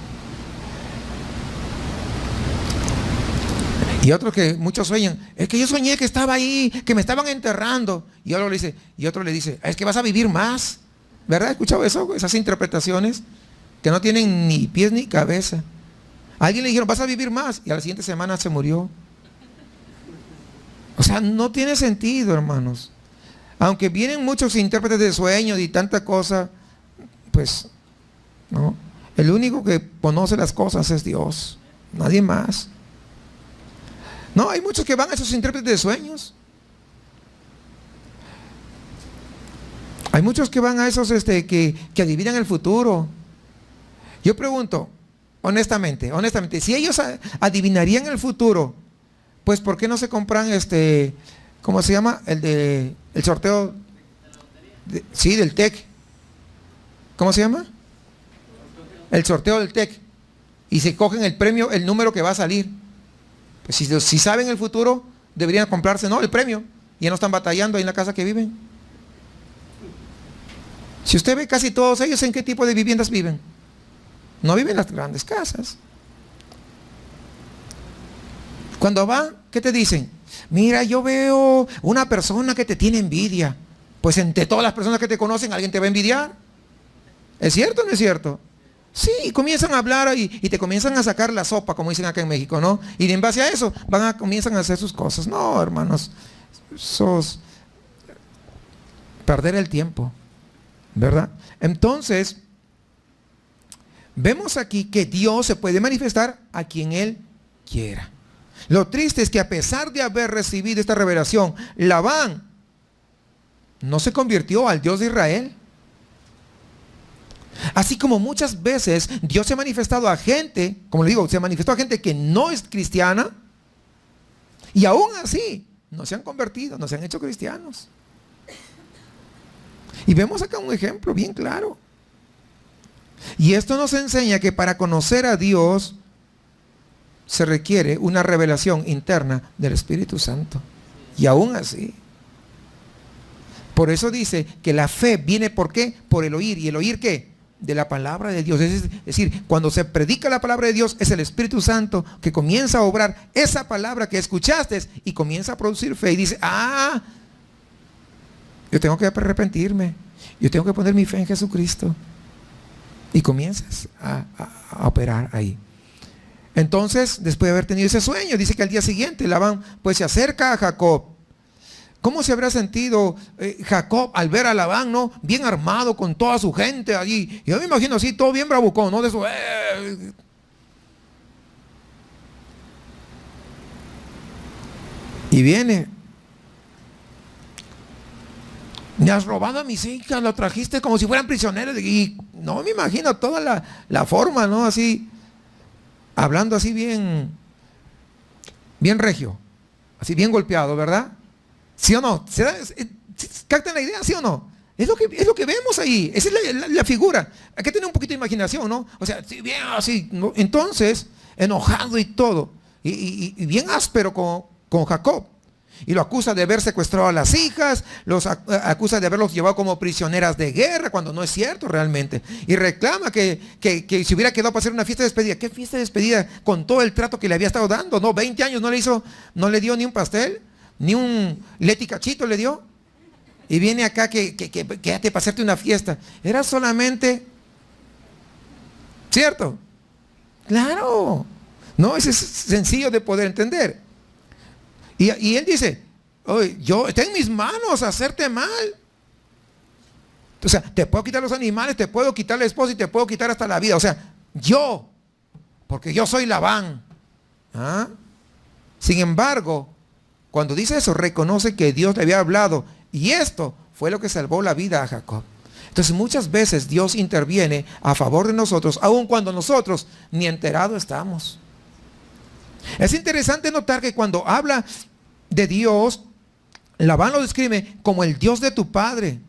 Y otros que muchos sueñan, es que yo soñé que estaba ahí, que me estaban enterrando. Y otro le dice, es que vas a vivir más. ¿Verdad? ¿Has escuchado eso? Esas interpretaciones que no tienen ni pies ni cabeza. A alguien le dijeron, vas a vivir más. Y a la siguiente semana se murió. O sea, no tiene sentido, hermanos. Aunque vienen muchos intérpretes de sueños y tanta cosa, pues, no. El único que conoce las cosas es Dios. Nadie más. No, hay muchos que van a esos intérpretes de sueños. Hay muchos que van a esos que adivinan el futuro. Yo pregunto, honestamente, si ellos adivinarían el futuro, pues ¿por qué no se compran ¿cómo se llama? El sorteo, sí, del TEC. ¿Cómo se llama? El sorteo del TEC. Y se cogen el premio, el número que va a salir. Pues si saben el futuro, deberían comprarse, ¿no? El premio. Y ya no están batallando ahí en la casa que viven. Si usted ve casi todos ellos, ¿en qué tipo de viviendas viven? No viven en las grandes casas. Cuando van, ¿qué te dicen? Mira, yo veo una persona que te tiene envidia. Pues entre todas las personas que te conocen, ¿alguien te va a envidiar? ¿Es cierto o no es cierto? Sí, comienzan a hablar y te comienzan a sacar la sopa, como dicen acá en México, ¿no? Y en base a eso, comienzan a hacer sus cosas. No, hermanos, sos perder el tiempo, ¿verdad? Entonces, vemos aquí que Dios se puede manifestar a quien Él quiera. Lo triste es que a pesar de haber recibido esta revelación, Labán no se convirtió al Dios de Israel. Así como muchas veces Dios se ha manifestado a gente, como le digo, se manifestó a gente que no es cristiana, y aún así no se han convertido, no se han hecho cristianos. Y vemos acá un ejemplo bien claro. Y esto nos enseña que para conocer a Dios se requiere una revelación interna del Espíritu Santo. Y aún así. Por eso dice que la fe viene, ¿por qué? Por el oír. ¿Y el oír qué? De la palabra de Dios. Es decir, cuando se predica la palabra de Dios, es el Espíritu Santo que comienza a obrar esa palabra que escuchaste y comienza a producir fe. Y dice, yo tengo que arrepentirme. Yo tengo que poner mi fe en Jesucristo. Y comienzas a operar ahí. Entonces, después de haber tenido ese sueño, dice que al día siguiente Labán pues se acerca a Jacob. ¿Cómo se habrá sentido Jacob al ver a Labán, ¿no? Bien armado con toda su gente allí? Yo me imagino así, todo bien bravucón, ¿no? De eso. Y viene. Me has robado a mis hijas, lo trajiste como si fueran prisioneros. Y no me imagino toda la forma, ¿no? Así, hablando así bien regio, así bien golpeado, ¿verdad? ¿Sí o no? ¿Captan la idea? ¿Sí o no? Es lo que vemos ahí. Esa es la figura. Hay que tener un poquito de imaginación, ¿no? O sea, sí, bien así, ¿no? Entonces, enojado y todo. Y bien áspero con Jacob. Y lo acusa de haber secuestrado a las hijas, los acusa de haberlos llevado como prisioneras de guerra, cuando no es cierto realmente. Y reclama que si hubiera quedado para hacer una fiesta de despedida. ¿Qué fiesta de despedida con todo el trato que le había estado dando? No, 20 años no le dio ni un pastel, ni un leti cachito le dio. Y viene acá quédate para hacerte una fiesta. Era solamente, ¿cierto? Claro. No, eso es sencillo de poder entender. Y él dice, oye, está en mis manos hacerte mal. O sea, te puedo quitar los animales, te puedo quitar la esposa y te puedo quitar hasta la vida. O sea, porque yo soy Labán. ¿Ah? Sin embargo, cuando dice eso, reconoce que Dios le había hablado. Y esto fue lo que salvó la vida a Jacob. Entonces muchas veces Dios interviene a favor de nosotros, aun cuando nosotros ni enterados estamos. Es interesante notar que cuando habla de Dios, Labán lo describe como el Dios de tu padre.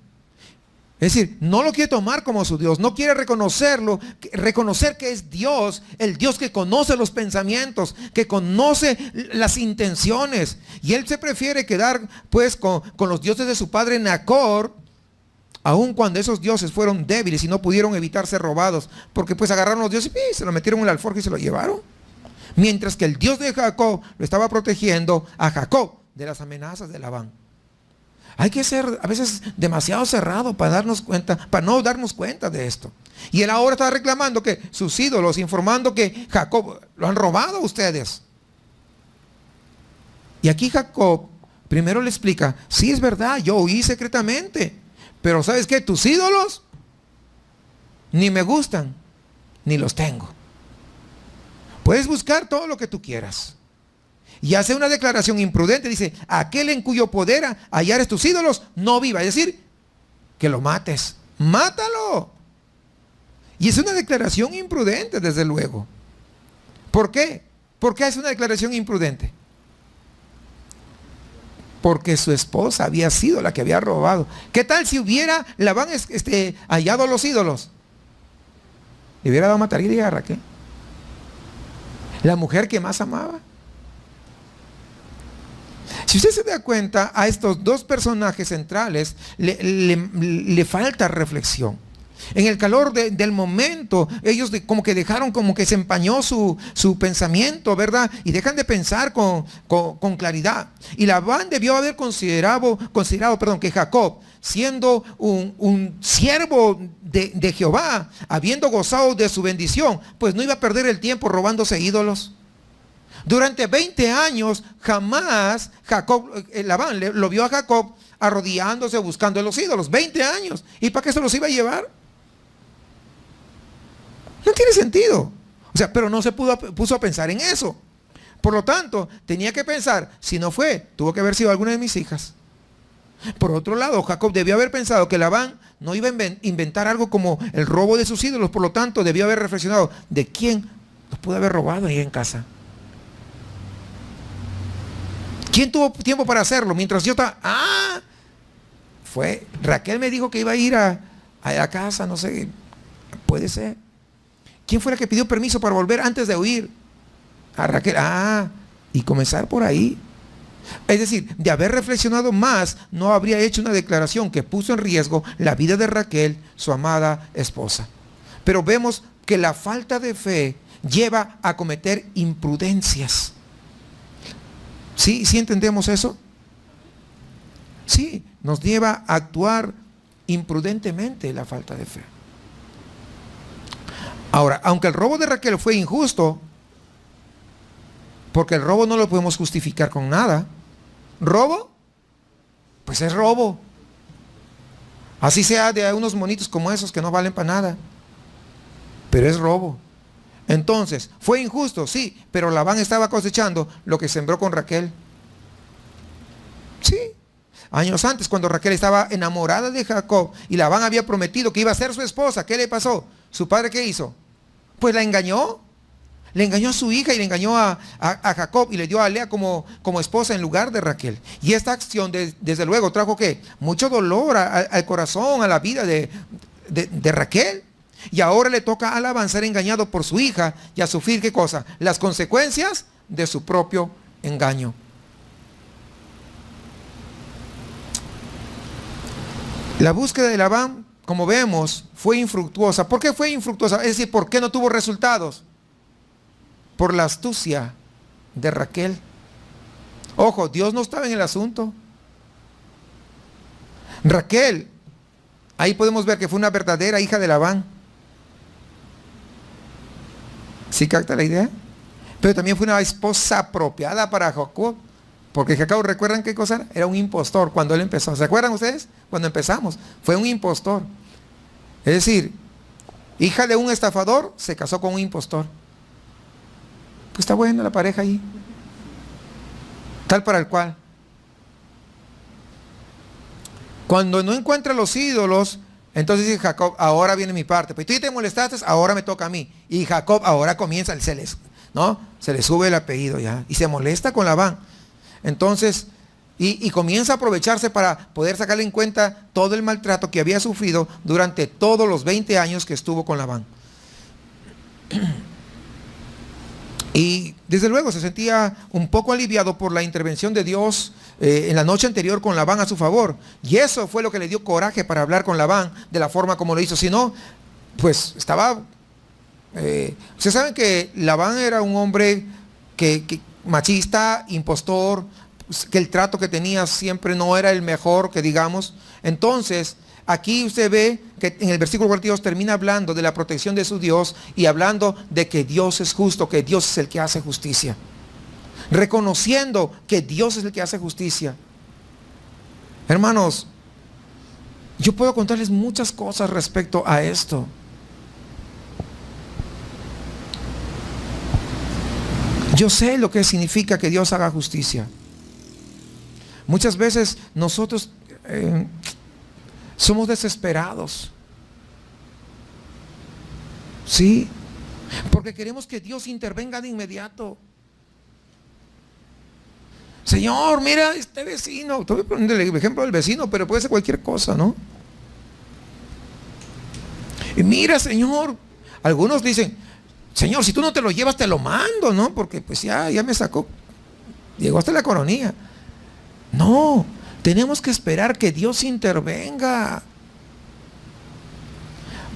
Es decir, no lo quiere tomar como su Dios, no quiere reconocerlo, reconocer que es Dios, el Dios que conoce los pensamientos, que conoce las intenciones. Y él se prefiere quedar pues con los dioses de su padre Nacor, aun cuando esos dioses fueron débiles y no pudieron evitar ser robados, porque pues agarraron los dioses y se lo metieron en la alforja y se lo llevaron. Mientras que el Dios de Jacob lo estaba protegiendo a Jacob de las amenazas de Labán. Hay que ser a veces demasiado cerrado para darnos cuenta, para no darnos cuenta de esto. Y él ahora está reclamando que sus ídolos, informando que Jacob lo han robado a ustedes. Y aquí Jacob primero le explica, sí es verdad, yo huí secretamente, pero ¿sabes qué? Tus ídolos ni me gustan, ni los tengo. Puedes buscar todo lo que tú quieras. Y hace una declaración imprudente, dice, aquel en cuyo poder hallares tus ídolos, no viva. Es decir, que lo mates. Mátalo. Y es una declaración imprudente, desde luego. ¿Por qué? ¿Por qué es una declaración imprudente? Porque su esposa había sido la que había robado. ¿Qué tal si hubiera Labán hallado los ídolos? Le hubiera dado matar a Raquel, la mujer que más amaba. Si usted se da cuenta, a estos dos personajes centrales le falta reflexión. En el calor del momento, ellos como que dejaron, como que se empañó su pensamiento, ¿verdad? Y dejan de pensar con claridad. Y Labán debió haber considerado que Jacob, siendo un siervo de Jehová, habiendo gozado de su bendición, pues no iba a perder el tiempo robándose ídolos. Durante 20 años jamás Labán lo vio a Jacob arrodillándose buscando los ídolos. 20 años. ¿Y para qué se los iba a llevar? No tiene sentido. O sea, pero no se puso a pensar en eso. Por lo tanto, tenía que pensar, si no fue, tuvo que haber sido alguna de mis hijas. Por otro lado, Jacob debió haber pensado que Labán no iba a inventar algo como el robo de sus ídolos. Por lo tanto, debió haber reflexionado de quién los pudo haber robado ahí en casa. ¿Quién tuvo tiempo para hacerlo? Mientras yo estaba... Raquel me dijo que iba a ir a la casa, no sé, puede ser. ¿Quién fue la que pidió permiso para volver antes de huir? A Raquel. Y comenzar por ahí. Es decir, de haber reflexionado más, no habría hecho una declaración que puso en riesgo la vida de Raquel, su amada esposa. Pero vemos que la falta de fe lleva a cometer imprudencias. ¿Sí entendemos eso? Sí, nos lleva a actuar imprudentemente la falta de fe. Ahora, aunque el robo de Raquel fue injusto, porque el robo no lo podemos justificar con nada. ¿Robo? Pues es robo. Así sea de unos monitos como esos que no valen para nada. Pero es robo. Entonces, ¿fue injusto? Sí, pero Labán estaba cosechando lo que sembró con Raquel. Sí. Años antes, cuando Raquel estaba enamorada de Jacob y Labán había prometido que iba a ser su esposa, ¿qué le pasó? ¿Su padre qué hizo? Pues la engañó. Le engañó a su hija y le engañó a Jacob y le dio a Lea como esposa en lugar de Raquel. Y esta acción, desde luego, trajo ¿qué? Mucho dolor al corazón, a la vida de Raquel. Y ahora le toca a Labán ser engañado por su hija y a sufrir ¿qué cosa? Las consecuencias de su propio engaño. La búsqueda de Labán, como vemos, fue infructuosa. ¿Por qué fue infructuosa? Es decir, ¿por qué no tuvo resultados? Por la astucia de Raquel. Ojo, Dios no estaba en el asunto. Raquel, ahí podemos ver que fue una verdadera hija de Labán. ¿Sí capta la idea? Pero también fue una esposa apropiada para Jacob. Porque Jacob, ¿recuerdan qué cosa era? Era un impostor cuando él empezó. ¿Se acuerdan ustedes? Cuando empezamos. Fue un impostor. Es decir, hija de un estafador se casó con un impostor. Pues está buena la pareja ahí. Tal para el cual. Cuando no encuentra los ídolos, entonces dice Jacob, ahora viene mi parte. Pues tú ya te molestaste, ahora me toca a mí. Y Jacob ahora comienza, se le sube el apellido ya. Y se molesta con Labán. Entonces, y comienza a aprovecharse para poder sacarle en cuenta todo el maltrato que había sufrido durante todos los 20 años que estuvo con Labán. Y desde luego se sentía un poco aliviado por la intervención de Dios en la noche anterior con Labán a su favor. Y eso fue lo que le dio coraje para hablar con Labán de la forma como lo hizo. Si no, pues estaba... ustedes saben que Labán era un hombre que machista, impostor, que el trato que tenía siempre no era el mejor, que digamos. Entonces, aquí usted ve que en el versículo 42 termina hablando de la protección de su Dios y hablando de que Dios es justo, que Dios es el que hace justicia. Reconociendo que Dios es el que hace justicia. Hermanos, yo puedo contarles muchas cosas respecto a esto. Yo sé lo que significa que Dios haga justicia. Muchas veces nosotros somos desesperados. Sí, porque queremos que Dios intervenga de inmediato. Señor, mira este vecino. Estoy poniendo el ejemplo del vecino, pero puede ser cualquier cosa, ¿no? Y mira, Señor, algunos dicen, Señor, si tú no te lo llevas, te lo mando, ¿no? Porque pues ya me sacó, llegó hasta la coronilla. No, tenemos que esperar que Dios intervenga.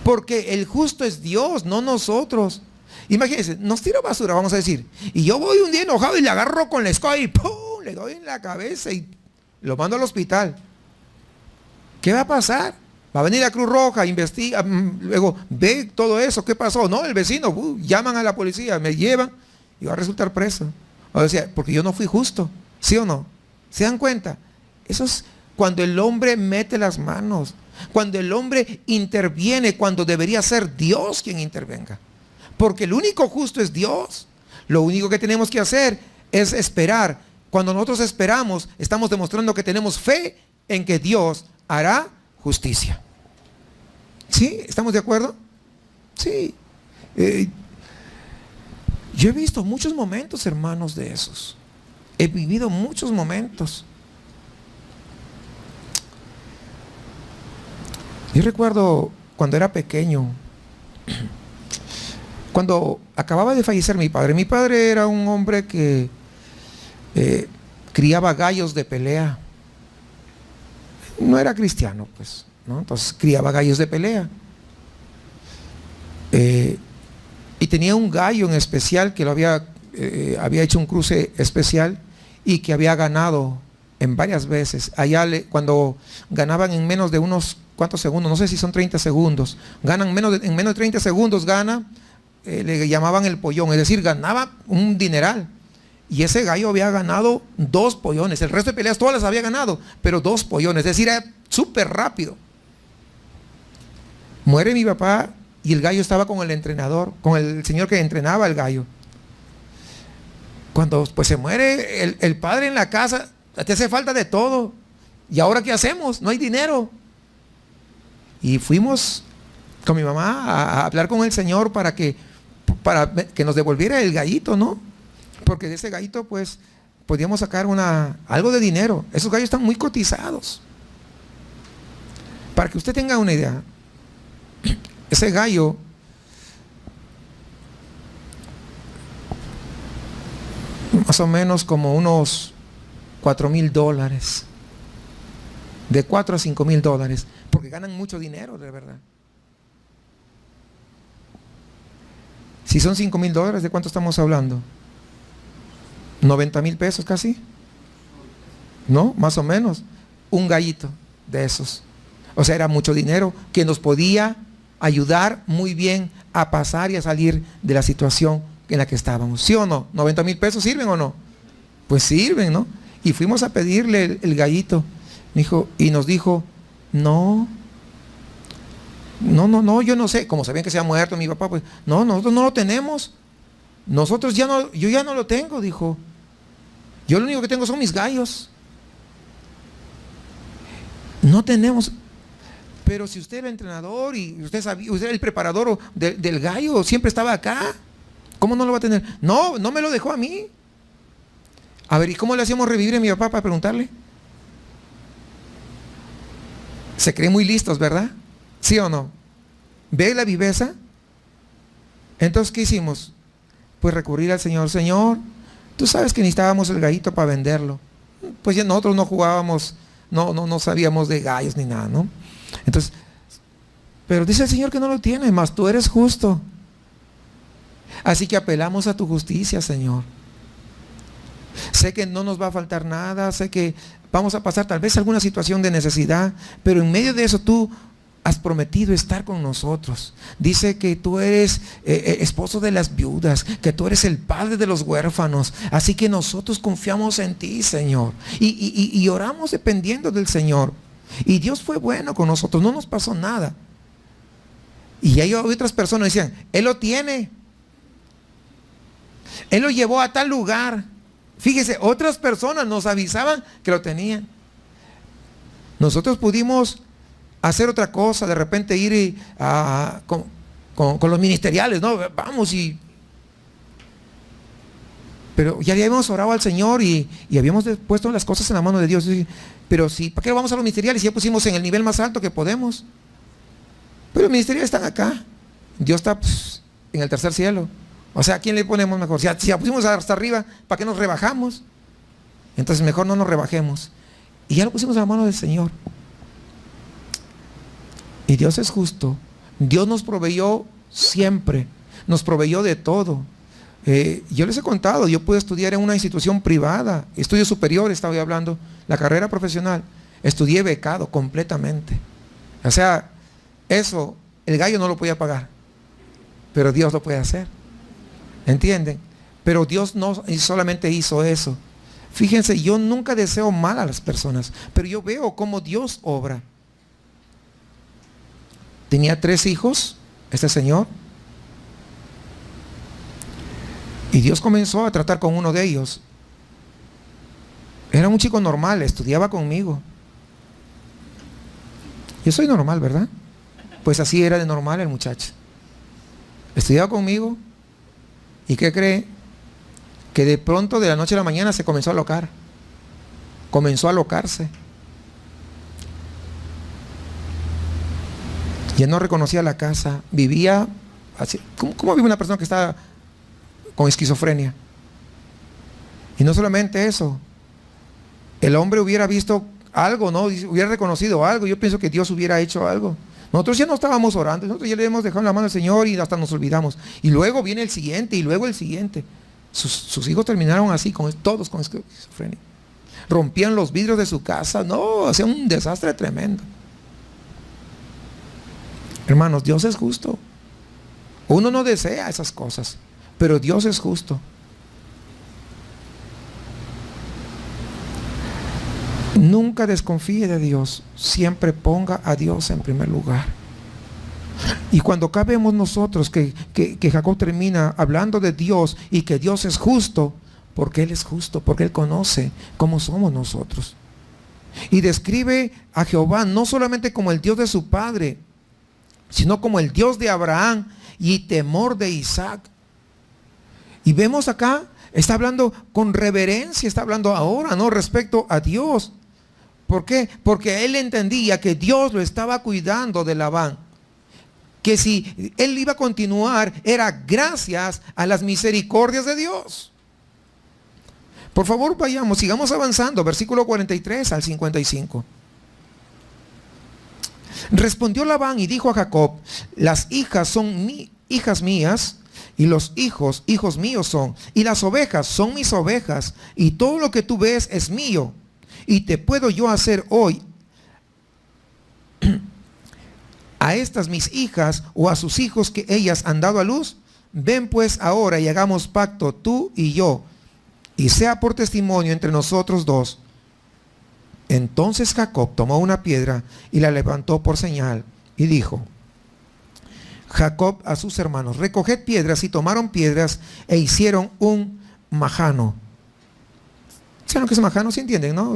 Porque el justo es Dios, no nosotros. Imagínense, nos tira basura, vamos a decir. Y yo voy un día enojado y le agarro con la escoba y ¡pum! Le doy en la cabeza y lo mando al hospital. ¿Qué va a pasar? Va a venir la Cruz Roja, investiga, luego ve todo eso, ¿qué pasó? No, el vecino, llaman a la policía, me llevan y va a resultar preso. O sea, porque yo no fui justo, ¿sí o no? ¿Se dan cuenta? Eso es cuando el hombre mete las manos, cuando el hombre interviene, cuando debería ser Dios quien intervenga. Porque el único justo es Dios. Lo único que tenemos que hacer es esperar. Cuando nosotros esperamos, estamos demostrando que tenemos fe en que Dios hará justicia. ¿Sí? ¿Estamos de acuerdo? Sí. Yo he visto muchos momentos, hermanos, de esos. He vivido muchos momentos. Yo recuerdo cuando era pequeño, cuando acababa de fallecer mi padre. Mi padre era un hombre que criaba gallos de pelea. No era cristiano, pues, ¿no? Entonces criaba gallos de pelea. Y tenía un gallo en especial que lo había hecho un cruce especial y que había ganado en varias veces. Allá cuando ganaban en menos de unos cuantos segundos, no sé si son 30 segundos, ganan en menos de 30 segundos gana, le llamaban el pollón, es decir, ganaba un dineral. Y ese gallo había ganado 2 pollones. El resto de peleas todas las había ganado, pero 2 pollones. Es decir, era súper rápido. Muere mi papá y el gallo estaba con el entrenador, con el señor que entrenaba el gallo. Cuando pues se muere el padre en la casa, te hace falta de todo. ¿Y ahora qué hacemos? No hay dinero. Y fuimos con mi mamá a hablar con el señor para que nos devolviera el gallito, ¿no? Porque de ese gallito pues podíamos sacar algo de dinero. Esos gallos están muy cotizados. Para que usted tenga una idea, ese gallo más o menos como unos $4,000, de $4,000 a $5,000, porque ganan mucho dinero, de verdad. Si son $5,000, ¿de cuánto estamos hablando? 90,000 pesos casi, ¿no? Más o menos, un gallito de esos. O sea, era mucho dinero que nos podía ayudar muy bien a pasar y a salir de la situación en la que estábamos. ¿Sí o no? ¿90,000 pesos sirven o no? Pues sirven, ¿no? Y fuimos a pedirle el gallito. Y nos dijo, no, yo no sé. Como sabían que se había muerto mi papá, pues, no, nosotros no lo tenemos. Nosotros ya no, yo ya no lo tengo, dijo. Yo lo único que tengo son mis gallos. No tenemos. Pero si usted era entrenador y usted sabía, usted era el preparador del gallo, siempre estaba acá, ¿cómo no lo va a tener? No me lo dejó a mí. A ver, ¿y cómo le hacíamos revivir a mi papá para preguntarle? Se creen muy listos, ¿verdad? ¿Sí o no? ¿Ve la viveza? Entonces, ¿qué hicimos? Pues recurrir al Señor. Señor, tú sabes que necesitábamos el gallito para venderlo. Pues ya nosotros no jugábamos, no sabíamos de gallos ni nada, ¿no? Entonces, pero dice el Señor que no lo tiene, mas tú eres justo. Así que apelamos a tu justicia, Señor. Sé que no nos va a faltar nada, sé que vamos a pasar tal vez alguna situación de necesidad, pero en medio de eso tú has prometido estar con nosotros. Dice que tú eres esposo de las viudas, que tú eres el padre de los huérfanos. Así que nosotros confiamos en ti, Señor. Y oramos dependiendo del Señor. Y Dios fue bueno con nosotros, no nos pasó nada. Y hay otras personas que decían, Él lo tiene. Él lo llevó a tal lugar. Fíjese, otras personas nos avisaban que lo tenían. Nosotros pudimos hacer otra cosa, de repente ir con los ministeriales, ¿no? Vamos pero ya habíamos orado al Señor y habíamos puesto las cosas en la mano de Dios. Pero sí, ¿para qué vamos a los ministeriales? Ya pusimos en el nivel más alto que podemos. Pero los ministeriales están acá. Dios está en el tercer cielo. O sea, ¿a quién le ponemos mejor? Si ya pusimos hasta arriba, ¿para qué nos rebajamos? Entonces mejor no nos rebajemos. Y ya lo pusimos en la mano del Señor. Y Dios es justo. Dios nos proveyó siempre. Nos proveyó de todo. Yo les he contado, yo pude estudiar en una institución privada, estudios superiores, estaba yo hablando, la carrera profesional. Estudié becado completamente. O sea, eso, el gallo no lo podía pagar. Pero Dios lo puede hacer. ¿Entienden? Pero Dios no solamente hizo eso. Fíjense, yo nunca deseo mal a las personas, pero yo veo cómo Dios obra. Tenía 3 hijos, este señor, y Dios comenzó a tratar con uno de ellos. Era un chico normal, estudiaba conmigo. Yo soy normal, ¿verdad? Pues así era de normal el muchacho. Estudiaba conmigo. ¿Y qué cree? Que de pronto, de la noche a la mañana, se comenzó a alocar. Comenzó a alocarse. Ya no reconocía la casa. Vivía así. ¿Cómo vive una persona que está con esquizofrenia? Y no solamente eso. El hombre hubiera visto algo, ¿no? Hubiera reconocido algo. Yo pienso que Dios hubiera hecho algo. Nosotros ya no estábamos orando, nosotros ya le hemos dejado en la mano al Señor y hasta nos olvidamos. Y luego viene el siguiente y luego el siguiente. Sus hijos terminaron así, todos con esquizofrenia. Rompían los vidrios de su casa, no, hacían un desastre tremendo. Hermanos, Dios es justo. Uno no desea esas cosas, pero Dios es justo. Nunca desconfíe de Dios, siempre ponga a Dios en primer lugar. Y cuando acá vemos nosotros que Jacob termina hablando de Dios y que Dios es justo, porque Él es justo, porque Él conoce cómo somos nosotros. Y describe a Jehová no solamente como el Dios de su padre, sino como el Dios de Abraham y temor de Isaac. Y vemos acá, está hablando con reverencia, está hablando ahora, ¿no? Respecto a Dios. ¿Por qué? Porque él entendía que Dios lo estaba cuidando de Labán. Que si él iba a continuar, era gracias a las misericordias de Dios. Por favor, vayamos, sigamos avanzando. Versículo 43 al 55. Respondió Labán y dijo a Jacob: las hijas son hijas mías, y los hijos, hijos míos son, y las ovejas son mis ovejas, y todo lo que tú ves es mío. Y te puedo yo hacer hoy a estas mis hijas o a sus hijos que ellas han dado a luz. Ven pues ahora y hagamos pacto tú y yo, y sea por testimonio entre nosotros dos. Entonces Jacob tomó una piedra y la levantó por señal, y dijo Jacob a sus hermanos: recoged piedras. Y tomaron piedras e hicieron un majano. ¿Saben lo que es majano? ¿Sí entienden? ¿No?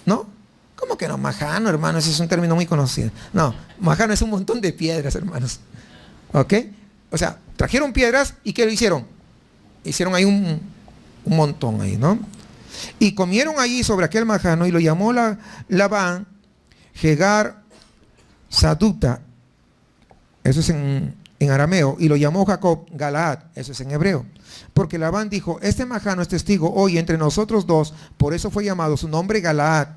¿No? ¿Cómo que no? Majano, hermanos, ese es un término muy conocido. No, majano es un montón de piedras, hermanos. ¿Ok? O sea, trajeron piedras y ¿qué lo hicieron? Hicieron ahí un montón ahí, ¿no? Y comieron allí sobre aquel majano, y lo llamó Labán Jegar Saduta, eso es en arameo, y lo llamó Jacob Galaad, eso es en hebreo. Porque Labán dijo: este majano es testigo hoy entre nosotros dos, por eso fue llamado su nombre Galaad.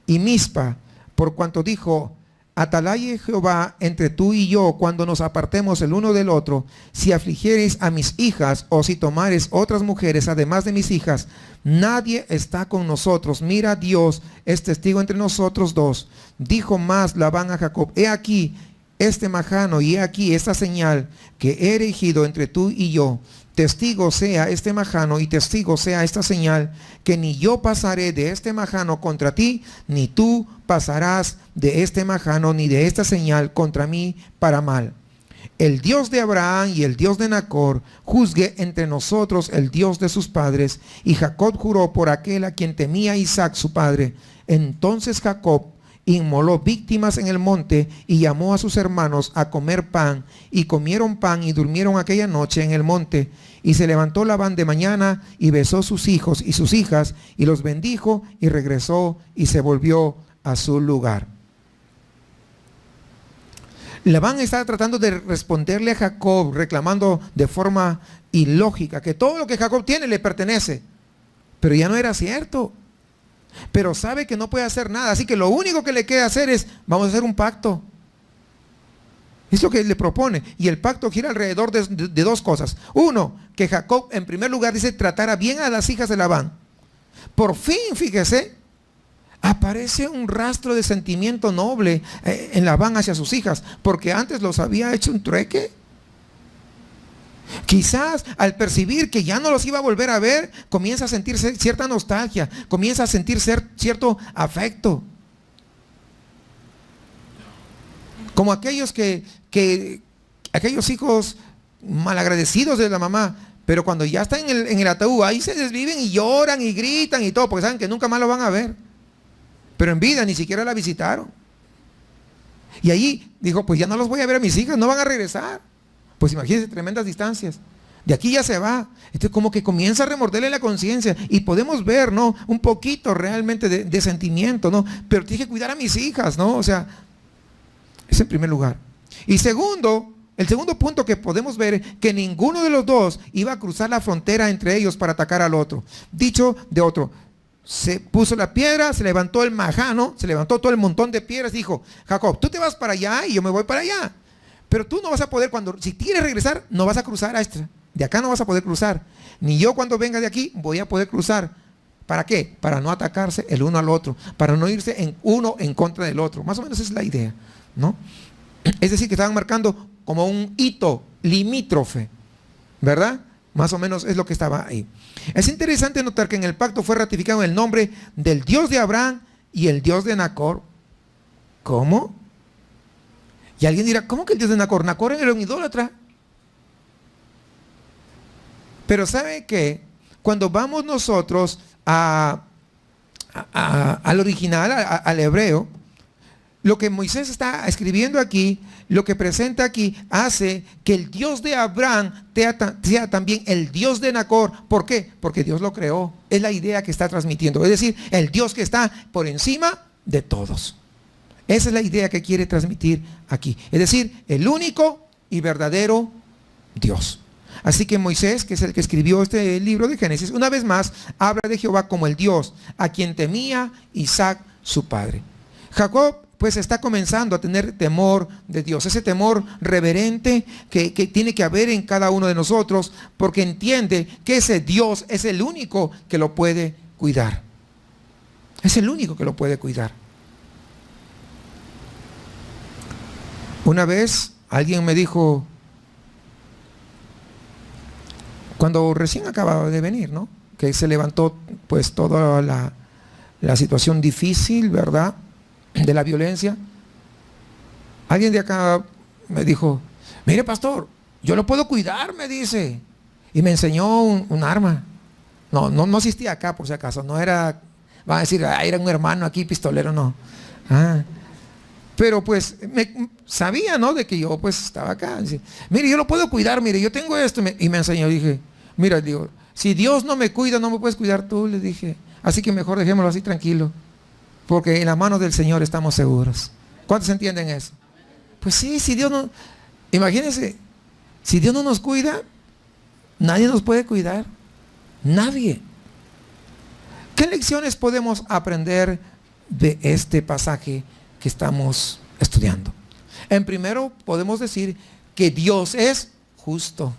Y Mispa, por cuanto dijo: atalaye Jehová entre tú y yo cuando nos apartemos el uno del otro, si afligiereis a mis hijas, o si tomares otras mujeres además de mis hijas, nadie está con nosotros. Mira, Dios es testigo entre nosotros dos. Dijo más Labán a Jacob: he aquí este majano, y he aquí esta señal que he erigido entre tú y yo. Testigo sea este majano y testigo sea esta señal, que ni yo pasaré de este majano contra ti, ni tú pasarás de este majano ni de esta señal contra mí para mal. El Dios de Abraham y el Dios de Nacor juzgue entre nosotros el Dios de sus padres. Y Jacob juró por aquel a quien temía Isaac su padre. Entonces Jacob inmoló víctimas en el monte y llamó a sus hermanos a comer pan, y comieron pan y durmieron aquella noche en el monte. Y se levantó Labán de mañana y besó sus hijos y sus hijas y los bendijo, y regresó y se volvió a su lugar. Labán estaba tratando de responderle a Jacob, reclamando de forma ilógica que todo lo que Jacob tiene le pertenece, pero ya no era cierto. Pero sabe que no puede hacer nada, así que lo único que le queda hacer es: vamos a hacer un pacto. Es lo que le propone, y el pacto gira alrededor de dos cosas. Uno, que Jacob en primer lugar dice tratara bien a las hijas de Labán. Por fin, fíjese, aparece un rastro de sentimiento noble en Labán hacia sus hijas, porque antes los había hecho un trueque. Quizás al percibir que ya no los iba a volver a ver, comienza a sentirse cierta nostalgia, comienza a sentir cierto afecto. Como aquellos aquellos hijos malagradecidos de la mamá, pero cuando ya están en el ataúd, ahí se desviven y lloran y gritan y todo, porque saben que nunca más lo van a ver. Pero en vida ni siquiera la visitaron. Y allí dijo: pues ya no los voy a ver a mis hijas, no van a regresar. Pues imagínense, tremendas distancias. De aquí ya se va. Entonces como que comienza a remorderle la conciencia. Y podemos ver, ¿no? Un poquito realmente de sentimiento, ¿no? Pero tiene que cuidar a mis hijas, ¿no? O sea, es en primer lugar. Y segundo, el segundo punto que podemos ver es que ninguno de los dos iba a cruzar la frontera entre ellos para atacar al otro. Dicho de otro, se puso la piedra, se levantó el majano, se levantó todo el montón de piedras y dijo: Jacob, tú te vas para allá y yo me voy para allá. Pero tú no vas a poder, si quieres regresar, no vas a cruzar a esta. De acá no vas a poder cruzar. Ni yo cuando venga de aquí voy a poder cruzar. ¿Para qué? Para no atacarse el uno al otro. Para no irse uno en contra del otro. Más o menos esa es la idea, ¿no? Es decir, que estaban marcando como un hito limítrofe, ¿verdad? Más o menos es lo que estaba ahí. Es interesante notar que en el pacto fue ratificado el nombre del Dios de Abraham y el Dios de Nacor. ¿Cómo? Y alguien dirá: ¿cómo que el Dios de Nacor? Nacor era un idólatra. Pero ¿sabe qué? Cuando vamos nosotros al original, al hebreo, lo que Moisés está escribiendo aquí, lo que presenta aquí, hace que el Dios de Abraham sea también el Dios de Nacor. ¿Por qué? Porque Dios lo creó. Es la idea que está transmitiendo. Es decir, el Dios que está por encima de todos. Esa es la idea que quiere transmitir aquí. Es decir, el único y verdadero Dios. Así que Moisés, que es el que escribió este libro de Génesis, una vez más habla de Jehová como el Dios a quien temía Isaac su padre. Jacob pues está comenzando a tener temor de Dios, ese temor reverente que tiene que haber en cada uno de nosotros, porque entiende que ese Dios es el único que lo puede cuidar. Es el único que lo puede cuidar. Una vez alguien me dijo, cuando recién acababa de venir, ¿no?, que se levantó pues toda la situación difícil, ¿verdad?, de la violencia. Alguien de acá me dijo, mire pastor, yo lo puedo cuidar, me dice. Y me enseñó un arma. No existía acá, por si acaso. No era, van a decir, era un hermano aquí, pistolero, no. Pero pues sabía, ¿no?, de que yo pues estaba acá. Dice, mire, yo lo puedo cuidar, mire, yo tengo esto. Y me enseñó, dije, mira, digo, si Dios no me cuida, no me puedes cuidar tú, le dije. Así que mejor dejémoslo así tranquilo, porque en las manos del Señor estamos seguros. ¿Cuántos entienden eso? Pues sí, si Dios no, imagínense, si Dios no nos cuida, nadie nos puede cuidar. Nadie. ¿Qué lecciones podemos aprender de este pasaje que estamos estudiando? En primero, podemos decir que Dios es justo,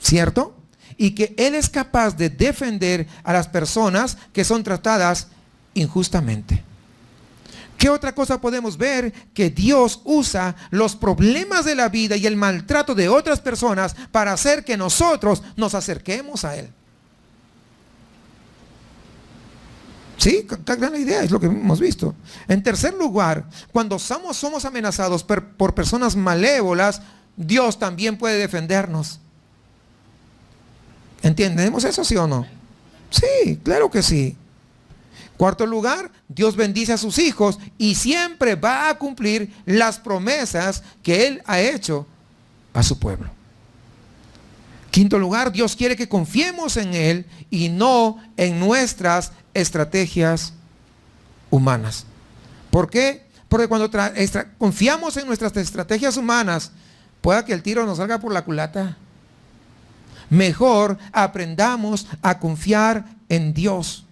¿cierto? Y que Él es capaz de defender a las personas que son tratadas injustamente. ¿Qué otra cosa podemos ver? Que Dios usa los problemas de la vida y el maltrato de otras personas para hacer que nosotros nos acerquemos a Él. Sí, captan la idea, es lo que hemos visto. En tercer lugar, cuando somos amenazados por personas malévolas, Dios también puede defendernos. ¿Entendemos eso, sí o no? Sí, claro que sí. Cuarto lugar, Dios bendice a sus hijos y siempre va a cumplir las promesas que Él ha hecho a su pueblo. Quinto lugar, Dios quiere que confiemos en Él y no en nuestras estrategias humanas. ¿Por qué? Porque cuando confiamos en nuestras estrategias humanas, pueda que el tiro nos salga por la culata. Mejor aprendamos a confiar en Dios.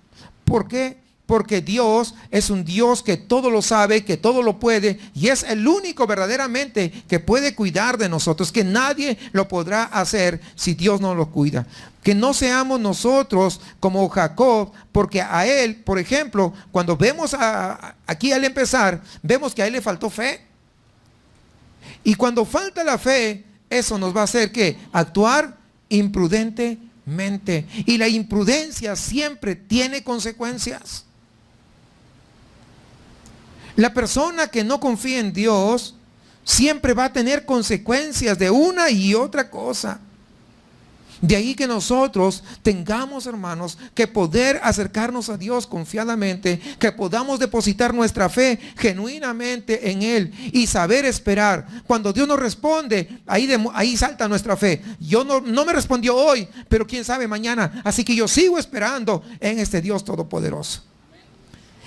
¿Por qué? Porque Dios es un Dios que todo lo sabe, que todo lo puede, y es el único verdaderamente que puede cuidar de nosotros, que nadie lo podrá hacer si Dios no lo cuida. Que no seamos nosotros como Jacob, porque a él, por ejemplo, cuando vemos aquí al empezar, vemos que a él le faltó fe. Y cuando falta la fe, eso nos va a hacer que actuar imprudentemente. Y la imprudencia siempre tiene consecuencias. La persona que no confía en Dios siempre va a tener consecuencias de una y otra cosa. De ahí que nosotros tengamos, hermanos, que poder acercarnos a Dios confiadamente, que podamos depositar nuestra fe genuinamente en Él y saber esperar. Cuando Dios nos responde, ahí salta nuestra fe. No me respondió hoy, pero quién sabe mañana. Así que yo sigo esperando en este Dios todopoderoso.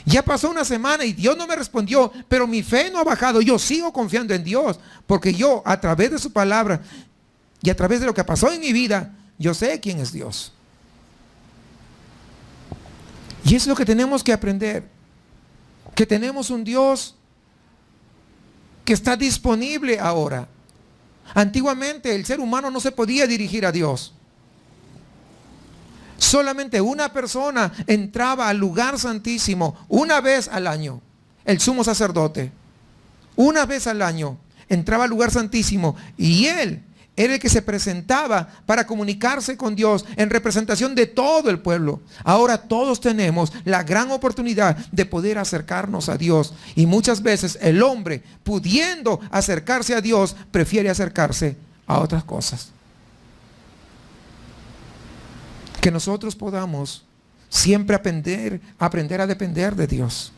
Ya pasó una semana y Dios no me respondió, pero mi fe no ha bajado. Yo sigo confiando en Dios, porque yo a través de su palabra y a través de lo que pasó en mi vida, yo sé quién es Dios. Y es lo que tenemos que aprender, que tenemos un Dios que está disponible ahora. Antiguamente el ser humano no se podía dirigir a Dios. Solamente una persona entraba al lugar santísimo una vez al año, el sumo sacerdote. Una vez al año entraba al lugar santísimo y él era el que se presentaba para comunicarse con Dios en representación de todo el pueblo. Ahora todos tenemos la gran oportunidad de poder acercarnos a Dios. Y muchas veces el hombre, pudiendo acercarse a Dios, prefiere acercarse a otras cosas. Que nosotros podamos siempre aprender a depender de Dios.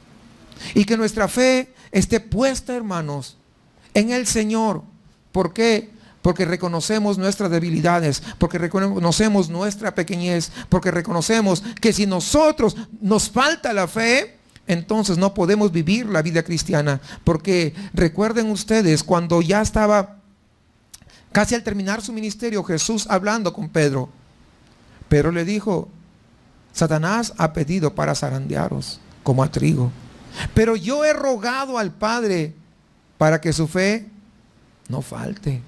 Y que nuestra fe esté puesta, hermanos, en el Señor. ¿Por qué? Porque reconocemos nuestras debilidades, porque reconocemos nuestra pequeñez, porque reconocemos que si nosotros nos falta la fe, entonces no podemos vivir la vida cristiana. Porque recuerden ustedes, cuando ya estaba casi al terminar su ministerio, Jesús hablando con Pedro, Pedro le dijo: Satanás ha pedido para zarandearos como a trigo, Pero yo he rogado al Padre para que su fe no falte.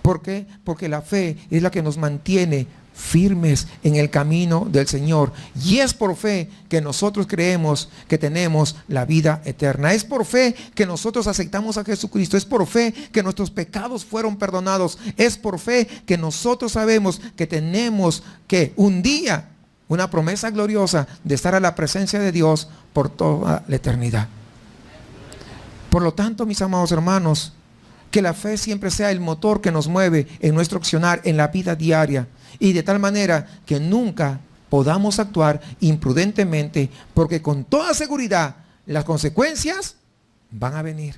¿Por qué? Porque la fe es la que nos mantiene firmes en el camino del Señor. Y es por fe que nosotros creemos que tenemos la vida eterna. Es por fe que nosotros aceptamos a Jesucristo. Es por fe que nuestros pecados fueron perdonados. Es por fe que nosotros sabemos que tenemos que un día una promesa gloriosa de estar a la presencia de Dios por toda la eternidad. Por lo tanto, mis amados hermanos, que la fe siempre sea el motor que nos mueve en nuestro accionar en la vida diaria, y de tal manera que nunca podamos actuar imprudentemente, porque con toda seguridad las consecuencias van a venir.